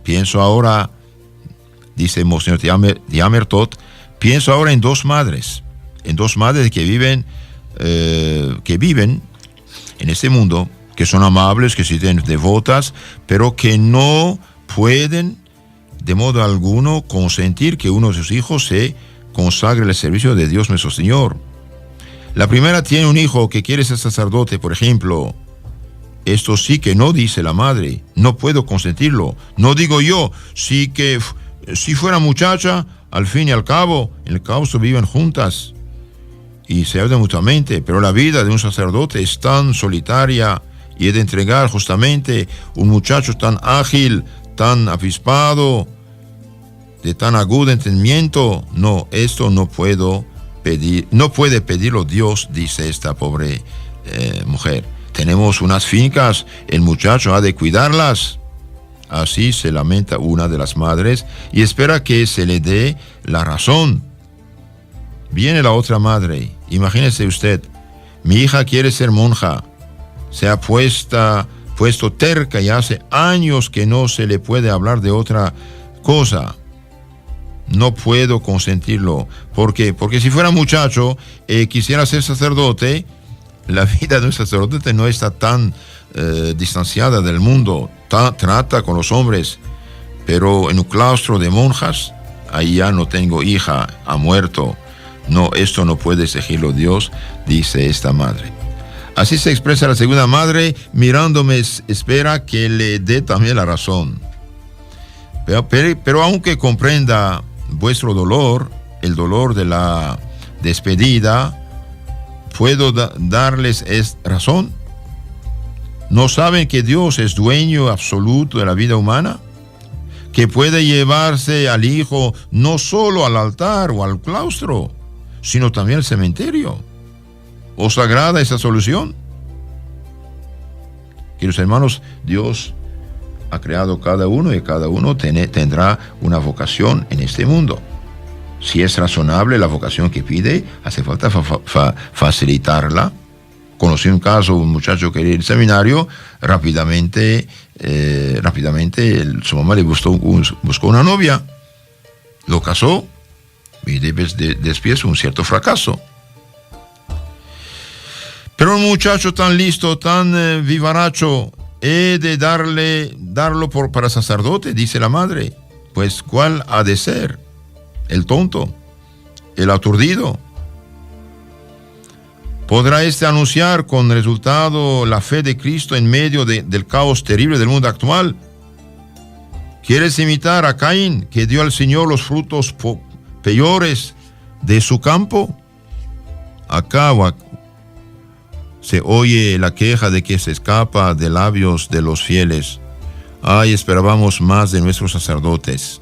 Pienso ahora, dice Monseñor Diamertot, pienso ahora en dos madres que viven en este mundo, que son amables, que sí tienen devotas, pero que no pueden de modo alguno consentir que uno de sus hijos se consagre al servicio de Dios nuestro Señor. La primera tiene un hijo que quiere ser sacerdote, por ejemplo. Esto sí que no dice la madre, no puedo consentirlo. No digo yo, sí que si fuera muchacha, al fin y al cabo, en el claustro viven juntas y se ayudan mutuamente, pero la vida de un sacerdote es tan solitaria y he de entregar justamente un muchacho tan ágil, tan avispado, de tan agudo entendimiento. No, esto no puedo pedir, no puede pedirlo Dios, dice esta pobre mujer. Tenemos unas fincas, el muchacho ha de cuidarlas. Así se lamenta una de las madres y espera que se le dé la razón. Viene la otra madre. Imagínese usted, mi hija quiere ser monja. Se ha puesto terca y hace años que no se le puede hablar de otra cosa. No puedo consentirlo. ¿Por qué? Porque si fuera muchacho, quisiera ser sacerdote, la vida de un sacerdote no está tan distanciada del mundo. Trata con los hombres. Pero en un claustro de monjas, ahí ya no tengo hija, ha muerto. No, esto no puede exigirlo Dios, dice esta madre. Así se expresa la segunda madre, mirándome, espera que le dé también la razón. Pero aunque comprenda vuestro dolor, el dolor de la despedida, ¿puedo darles razón? ¿No saben que Dios es dueño absoluto de la vida humana? Que puede llevarse al hijo no solo al altar o al claustro, sino también al cementerio. ¿Os agrada esa solución? Queridos hermanos, Dios ha creado cada uno y cada uno tendrá una vocación en este mundo. Si es razonable la vocación que pide, hace falta facilitarla. Conocí un caso, un muchacho que quería ir al seminario, rápidamente su mamá le buscó una novia, lo casó y después un cierto fracaso. Pero un muchacho tan listo, tan vivaracho, he de darlo para sacerdote, dice la madre. Pues ¿cuál ha de ser? ¿El tonto? ¿El aturdido? ¿Podrá anunciar con resultado la fe de Cristo en medio del caos terrible del mundo actual? ¿Quieres imitar a Caín, que dio al Señor los frutos peores de su campo? Acá se oye la queja de que se escapa de labios de los fieles. Ay, esperábamos más de nuestros sacerdotes.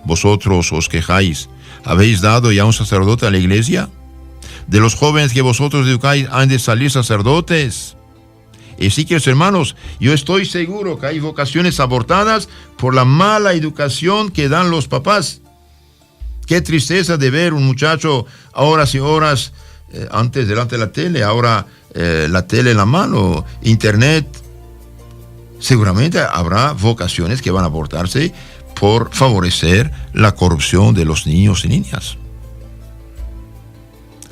Vosotros os quejáis. ¿Habéis dado ya un sacerdote a la iglesia? De los jóvenes que vosotros educáis han de salir sacerdotes. Y sí, queridos hermanos, yo estoy seguro que hay vocaciones abortadas por la mala educación que dan los papás. Qué tristeza de ver un muchacho horas y horas antes delante de la tele, ahora la tele en la mano, internet. Seguramente habrá vocaciones que van a abortarse por favorecer la corrupción de los niños y niñas.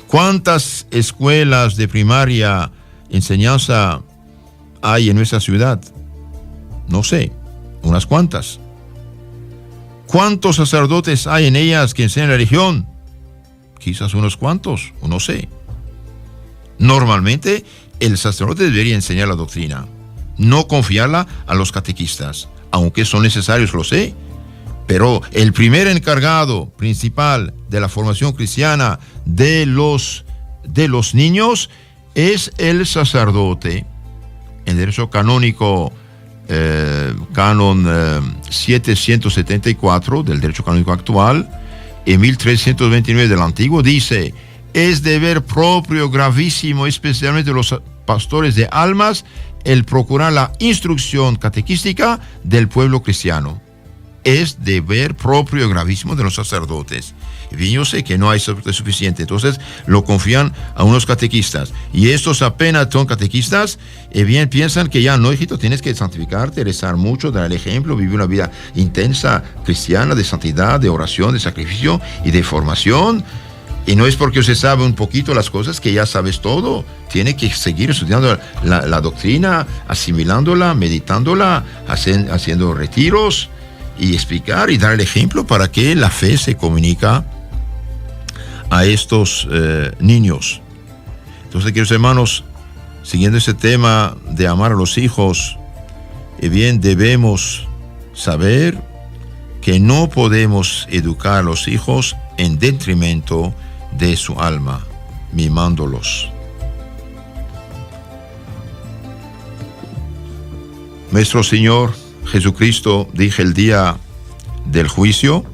¿Cuántas escuelas de primaria, enseñanza hay en nuestra ciudad? No sé, unas cuantas. ¿Cuántos sacerdotes hay en ellas que enseñan la religión? Quizás unos cuantos, o no sé. Normalmente, el sacerdote debería enseñar la doctrina, no confiarla a los catequistas, aunque son necesarios, lo sé. Pero el primer encargado principal de la formación cristiana de los niños es el sacerdote. En derecho canónico, canon 774 del derecho canónico actual, y 1329 del antiguo, dice: es deber propio gravísimo, especialmente de los pastores de almas, el procurar la instrucción catequística del pueblo cristiano. Es deber propio gravísimo de los sacerdotes. Y bien, yo sé que no hay sacerdote suficiente, entonces lo confían a unos catequistas. Y estos apenas son catequistas, y bien piensan que ya no, hijito, tienes que santificarte, rezar mucho, dar el ejemplo, vivir una vida intensa, cristiana, de santidad, de oración, de sacrificio y de formación. Y no es porque usted sabe un poquito las cosas que ya sabes todo. Tiene que seguir estudiando la doctrina, asimilándola, meditándola, haciendo retiros y explicar y dar el ejemplo para que la fe se comunica a estos niños. Entonces, queridos hermanos, siguiendo ese tema de amar a los hijos, bien debemos saber que no podemos educar a los hijos en detrimento de su alma, mimándolos. Nuestro Señor Jesucristo, dije, el día del juicio,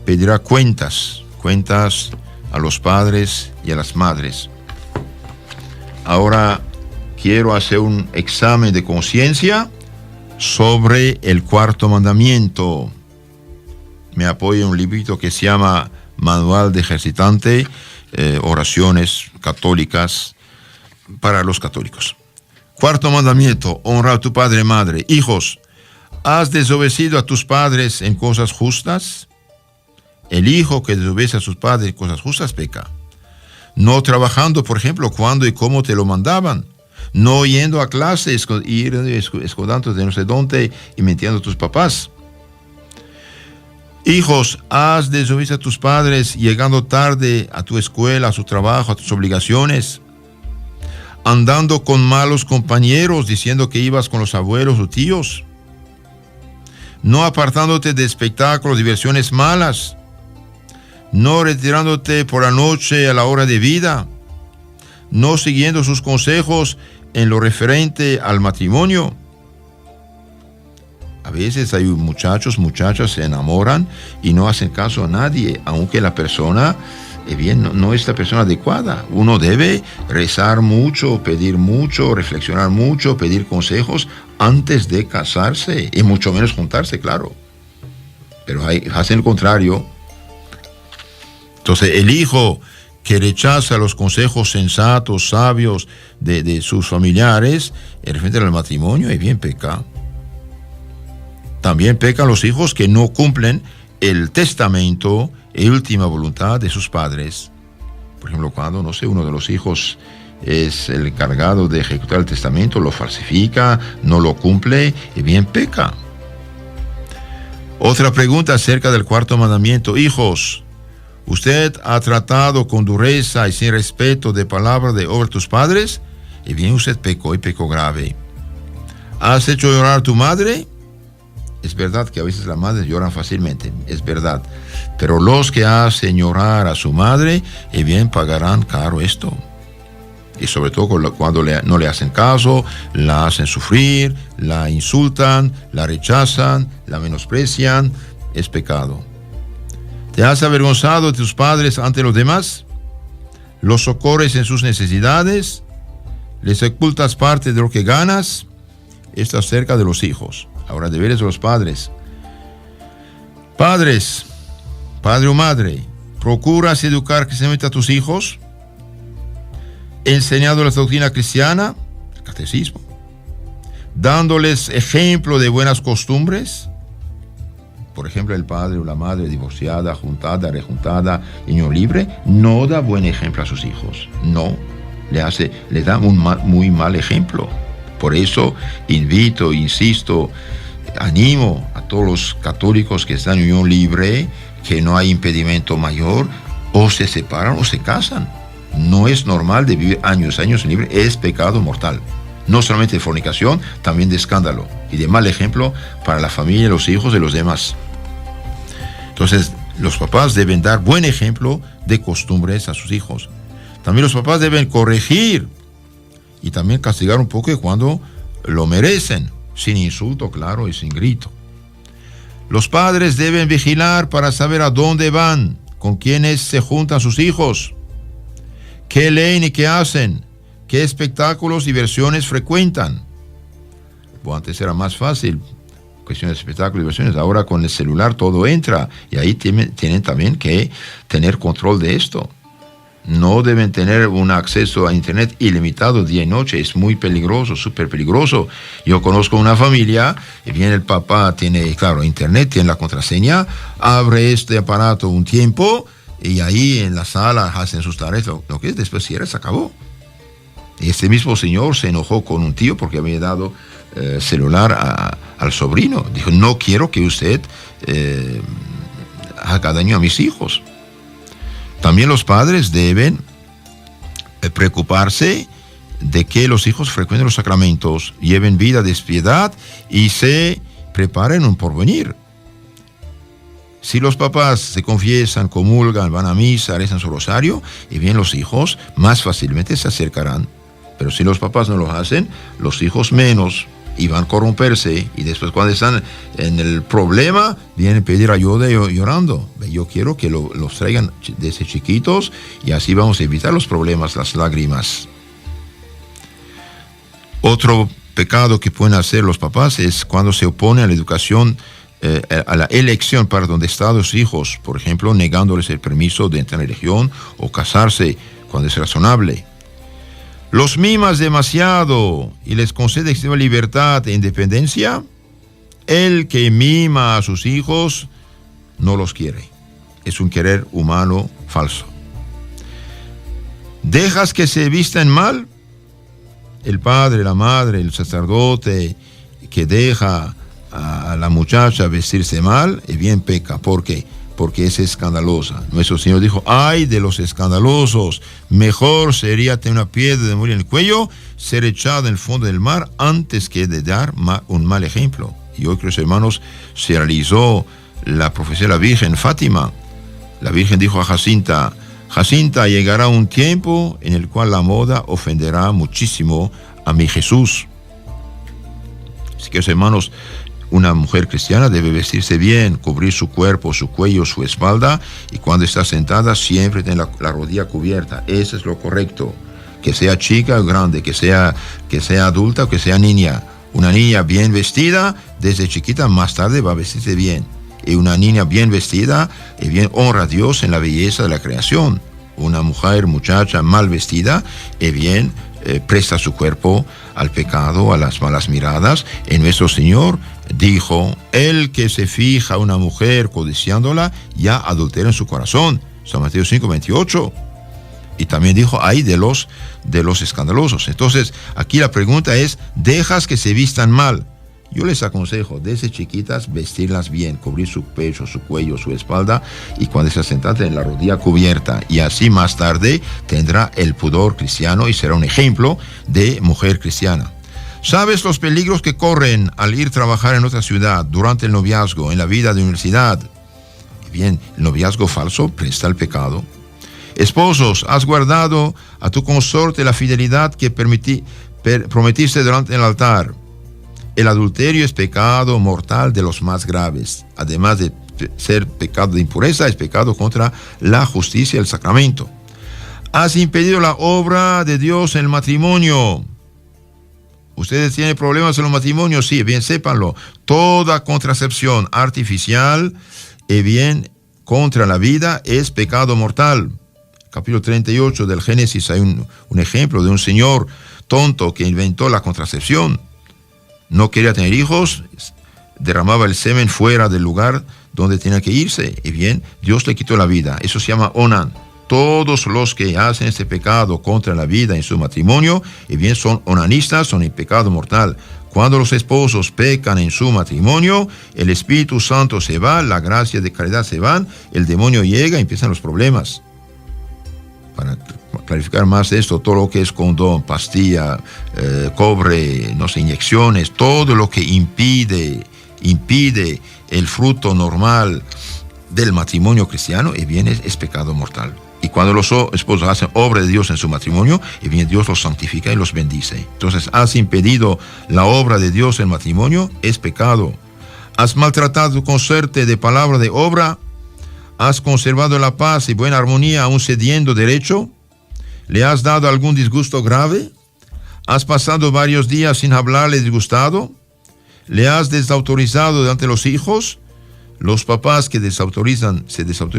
pedirá cuentas a los padres y a las madres. Ahora quiero hacer un examen de conciencia sobre el cuarto mandamiento. Me apoyo en un librito que se llama Manual de Ejercitante, oraciones católicas para los católicos. Cuarto mandamiento: honra a tu padre y madre. Hijos, ¿has desobedecido a tus padres en cosas justas? El hijo que desobedece a sus padres en cosas justas peca. No trabajando, por ejemplo, cuando y cómo te lo mandaban. No yendo a clase, escondándote de no sé dónde y mintiendo a tus papás. Hijos, has desobedecido a tus padres llegando tarde a tu escuela, a su trabajo, a tus obligaciones. Andando con malos compañeros, diciendo que ibas con los abuelos o tíos. No apartándote de espectáculos, diversiones malas. No retirándote por la noche a la hora de vida. No siguiendo sus consejos en lo referente al matrimonio. A veces hay muchachos, muchachas se enamoran y no hacen caso a nadie, aunque la persona, no es la persona adecuada. Uno debe rezar mucho, pedir mucho, reflexionar mucho, pedir consejos antes de casarse y mucho menos juntarse, claro. Pero hacen lo contrario. Entonces, el hijo que rechaza los consejos sensatos, sabios de sus familiares, referente al matrimonio, peca. También pecan los hijos que no cumplen el testamento y última voluntad de sus padres. Por ejemplo, cuando, uno de los hijos es el encargado de ejecutar el testamento, lo falsifica, no lo cumple, peca. Otra pregunta acerca del cuarto mandamiento. Hijos, ¿usted ha tratado con dureza y sin respeto de palabra de obra tus padres? Usted pecó y pecó grave. ¿Has hecho llorar a tu madre? Es verdad que a veces las madres lloran fácilmente, es verdad. Pero los que hacen llorar a su madre, pagarán caro esto. Y sobre todo cuando no le hacen caso, la hacen sufrir, la insultan, la rechazan, la menosprecian, es pecado. ¿Te has avergonzado de tus padres ante los demás? ¿Los socorres en sus necesidades? les ocultas parte de lo que ganas, estás cerca de los hijos. Ahora, deberes de los padres. Padres, padre o madre, procuras educar crecientemente a tus hijos, enseñando la doctrina cristiana, el catecismo, dándoles ejemplo de buenas costumbres. Por ejemplo, el padre o la madre divorciada, juntada, rejuntada, niño libre, no da buen ejemplo a sus hijos. No, le da un muy mal ejemplo. Por eso invito, insisto, animo a todos los católicos que están en unión libre, que no hay impedimento mayor, o se separan o se casan. No es normal de vivir años libre, es pecado mortal. No solamente de fornicación, también de escándalo y de mal ejemplo para la familia, los hijos de los demás. Entonces, los papás deben dar buen ejemplo de costumbres a sus hijos. También los papás deben corregir y también castigar un poco cuando lo merecen, sin insulto, claro, y sin grito. Los padres deben vigilar para saber a dónde van, con quiénes se juntan sus hijos, qué leen y qué hacen, qué espectáculos y versiones frecuentan. Bueno, antes era más fácil, cuestiones de espectáculos y versiones. Ahora con el celular todo entra y ahí tienen también que tener control de esto. No deben tener un acceso a internet ilimitado día y noche. Es muy peligroso, súper peligroso. Yo conozco una familia y bien el papá tiene, claro, internet, tiene la contraseña, abre este aparato un tiempo y ahí en la sala hacen sus tareas. Lo que es después cierra, se acabó. Y este mismo señor se enojó con un tío porque había dado celular al sobrino. Dijo, no quiero que usted haga daño a mis hijos. También los padres deben preocuparse de que los hijos frecuenten los sacramentos, lleven vida de piedad y se preparen un porvenir. Si los papás se confiesan, comulgan, van a misa, rezan su rosario, y bien los hijos más fácilmente se acercarán. Pero si los papás no lo hacen, los hijos menos, y van a corromperse, y después cuando están en el problema, vienen a pedir ayuda llorando. Yo quiero que los traigan desde chiquitos, y así vamos a evitar los problemas, las lágrimas. Otro pecado que pueden hacer los papás es cuando se oponen a la educación, a la elección de Estado de sus hijos, por ejemplo, negándoles el permiso de entrar en religión o casarse cuando es razonable. Los mimas demasiado y les concede extrema libertad e independencia. El que mima a sus hijos no los quiere. Es un querer humano falso. ¿Dejas que se vistan mal? El padre, la madre, el sacerdote que deja a la muchacha vestirse mal, bien peca. ¿Por qué? Porque es escandalosa. Nuestro Señor dijo, ay de los escandalosos, mejor sería tener una piedra de morir en el cuello, ser echado en el fondo del mar, antes que de dar un mal ejemplo. Y hoy, queridos hermanos, se realizó la profecía de la Virgen Fátima. La Virgen dijo a Jacinta, Jacinta, llegará un tiempo en el cual la moda ofenderá muchísimo a mi Jesús. Así que, hermanos, una mujer cristiana debe vestirse bien, cubrir su cuerpo, su cuello, su espalda, y cuando está sentada siempre tener la rodilla cubierta. Eso es lo correcto. Que sea chica o grande, que sea adulta o que sea niña. Una niña bien vestida, desde chiquita, más tarde va a vestirse bien. Y una niña bien vestida, bien honra a Dios en la belleza de la creación. Una muchacha mal vestida, bien presta su cuerpo al pecado, a las malas miradas. En nuestro Señor dijo, el que se fija a una mujer codiciándola, ya adultera en su corazón. San Mateo 5:28. Y también dijo, ay de los escandalosos. Entonces, aquí la pregunta es, ¿dejas que se vistan mal? Yo les aconsejo, desde chiquitas, vestirlas bien, cubrir su pecho, su cuello, su espalda, y cuando está sentada en la rodilla cubierta. Y así más tarde tendrá el pudor cristiano y será un ejemplo de mujer cristiana. ¿Sabes los peligros que corren al ir a trabajar en otra ciudad, durante el noviazgo, en la vida de universidad? Bien, el noviazgo falso presta al pecado. Esposos, has guardado a tu consorte la fidelidad que prometiste delante del altar. El adulterio es pecado mortal de los más graves. Además de ser pecado de impureza, es pecado contra la justicia del sacramento. Has impedido la obra de Dios en el matrimonio. ¿Ustedes tienen problemas en los matrimonios? Sí, bien, sépanlo. Toda contracepción artificial, bien, contra la vida es pecado mortal. Capítulo 38 del Génesis hay un ejemplo de un señor tonto que inventó la contracepción. No quería tener hijos, derramaba el semen fuera del lugar donde tenía que irse. Y bien, Dios le quitó la vida. Eso se llama onan. Todos los que hacen este pecado contra la vida en su matrimonio, y bien, son onanistas, son en pecado mortal. Cuando los esposos pecan en su matrimonio, el Espíritu Santo se va, la gracia de caridad se van, el demonio llega y empiezan los problemas. Para clarificar más esto, todo lo que es condón, pastilla, cobre, no sé, inyecciones, todo lo que impide el fruto normal del matrimonio cristiano, y bien, es pecado mortal. Y cuando los esposos hacen obra de Dios en su matrimonio, y bien, Dios los santifica y los bendice. Entonces, has impedido la obra de Dios en el matrimonio, es pecado. Has maltratado tu consorte de palabra de obra, has conservado la paz y buena armonía aún cediendo derecho, le has dado algún disgusto grave, has pasado varios días sin hablarle disgustado, le has desautorizado delante de los hijos. Los papás que se desautorizan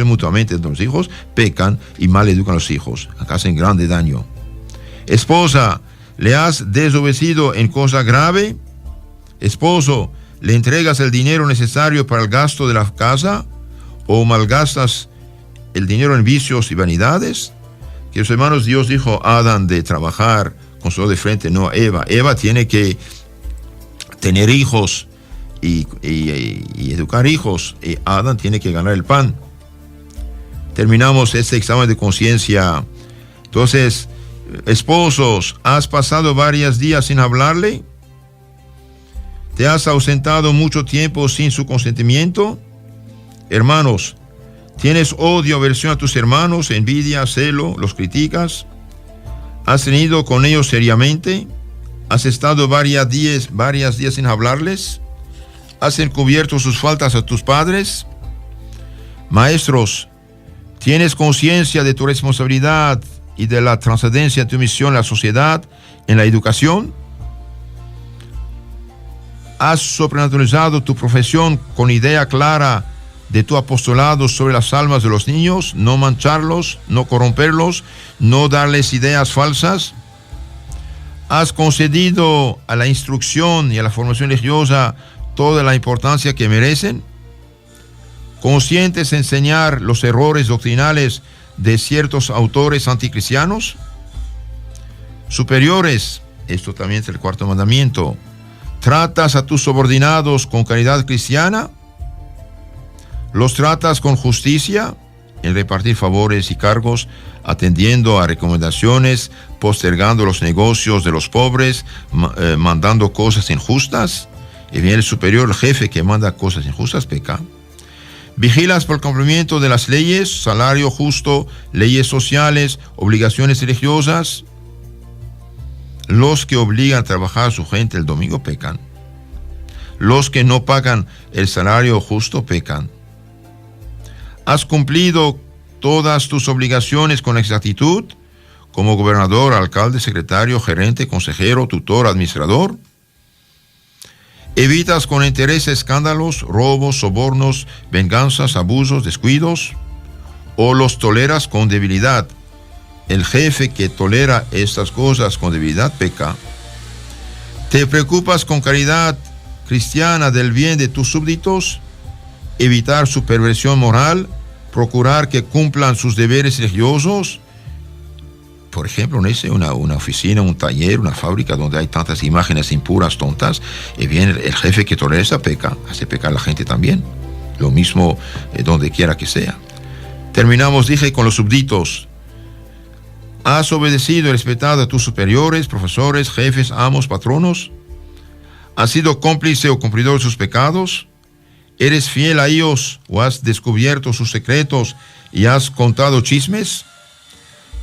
mutuamente entre los hijos, pecan y mal educan a los hijos, acá hacen grande daño. Esposa, le has desobedecido en cosa grave. Esposo, le entregas el dinero necesario para el gasto de la casa o malgastas el dinero en vicios y vanidades. Queridos hermanos, Dios dijo a Adán de trabajar con su de frente, no a Eva. Eva tiene que tener hijos y educar hijos, y Adán tiene que ganar el pan. Terminamos este examen de conciencia. Entonces, esposos, ¿has pasado varios días sin hablarle? ¿Te has ausentado mucho tiempo sin su consentimiento? Hermanos, ¿tienes odio, aversión a tus hermanos, envidia, celo, los criticas? ¿Has tenido con ellos seriamente? ¿Has estado varios días sin hablarles? ¿Has encubierto sus faltas a tus padres? Maestros, ¿tienes conciencia de tu responsabilidad y de la trascendencia de tu misión en la sociedad, en la educación? ¿Has sobrenaturalizado tu profesión con idea clara de tu apostolado sobre las almas de los niños? No mancharlos, no corromperlos, no darles ideas falsas. ¿Has concedido a la instrucción y a la formación religiosa toda la importancia que merecen? ¿Conscientes de enseñar los errores doctrinales de ciertos autores anticristianos? Superiores, esto también es el cuarto mandamiento, ¿tratas a tus subordinados con caridad cristiana? ¿Los tratas con justicia en repartir favores y cargos, atendiendo a recomendaciones, postergando los negocios de los pobres, mandando cosas injustas? Y viene el superior, el jefe que manda cosas injustas, peca. Vigilas por el cumplimiento de las leyes, salario justo, leyes sociales, obligaciones religiosas. Los que obligan a trabajar a su gente el domingo pecan. Los que no pagan el salario justo pecan. ¿Has cumplido todas tus obligaciones con exactitud? Como gobernador, alcalde, secretario, gerente, consejero, tutor, administrador. ¿Evitas con interés escándalos, robos, sobornos, venganzas, abusos, descuidos? ¿O los toleras con debilidad? El jefe que tolera estas cosas con debilidad peca. ¿Te preocupas con caridad cristiana del bien de tus súbditos? ¿Evitar su perversión moral? ¿Procurar que cumplan sus deberes religiosos? Por ejemplo, una oficina, un taller, una fábrica donde hay tantas imágenes impuras, tontas, y viene el jefe que tolera esa peca, hace pecar a la gente también. Lo mismo donde quiera que sea. Terminamos, dije, con los súbditos. ¿Has obedecido y respetado a tus superiores, profesores, jefes, amos, patronos? ¿Has sido cómplice o cumplidor de sus pecados? ¿Eres fiel a ellos o has descubierto sus secretos y has contado chismes?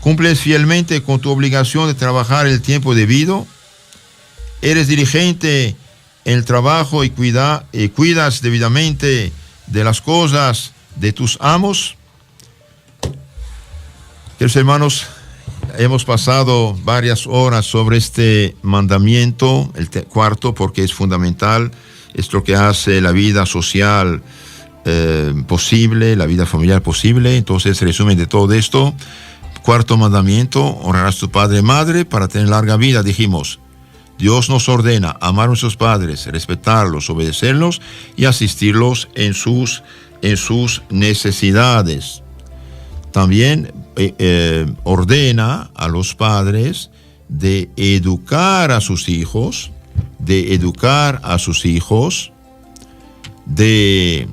¿Cumples fielmente con tu obligación de trabajar el tiempo debido? ¿Eres diligente en el trabajo y cuidas debidamente de las cosas de tus amos? Queridos hermanos, hemos pasado varias horas sobre este mandamiento, el cuarto, porque es fundamental. Es lo que hace la vida social posible, la vida familiar posible. Entonces, resumen de todo esto. Cuarto mandamiento: honrarás a tu padre y madre para tener larga vida. Dijimos, Dios nos ordena amar a nuestros padres, respetarlos, obedecerlos y asistirlos en sus necesidades. También ordena a los padres de educar a sus hijos, de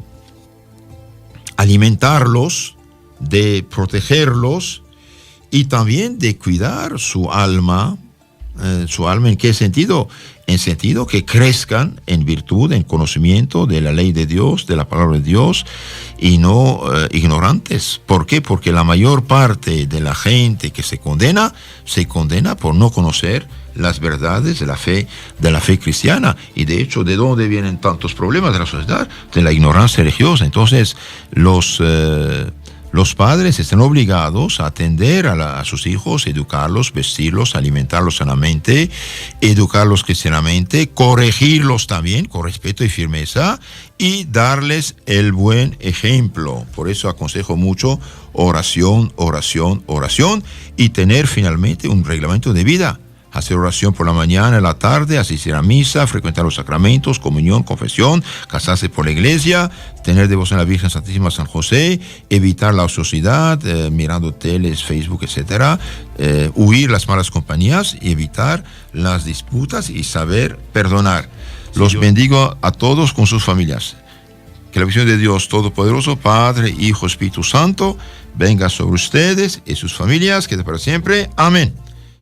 alimentarlos, de protegerlos y también de cuidar su alma. ¿Su alma en qué sentido? En sentido que crezcan en virtud, en conocimiento de la ley de Dios, de la palabra de Dios, y no ignorantes. ¿Por qué? Porque la mayor parte de la gente que se condena por no conocer las verdades de la fe cristiana. Y de hecho, ¿de dónde vienen tantos problemas de la sociedad? De la ignorancia religiosa. Entonces, los padres están obligados a atender a sus hijos, educarlos, vestirlos, alimentarlos sanamente, educarlos cristianamente, corregirlos también con respeto y firmeza y darles el buen ejemplo. Por eso aconsejo mucho oración, oración, oración y tener finalmente un reglamento de vida. Hacer oración por la mañana, en la tarde, asistir a misa, frecuentar los sacramentos, comunión, confesión, casarse por la iglesia, tener devoción a la Virgen Santísima San José, evitar la ociosidad, mirando teles, Facebook, etc., huir las malas compañías y evitar las disputas y saber perdonar. Los bendigo a todos con sus familias. Que la bendición de Dios Todopoderoso, Padre, Hijo, Espíritu Santo, venga sobre ustedes y sus familias, que para siempre. Amén.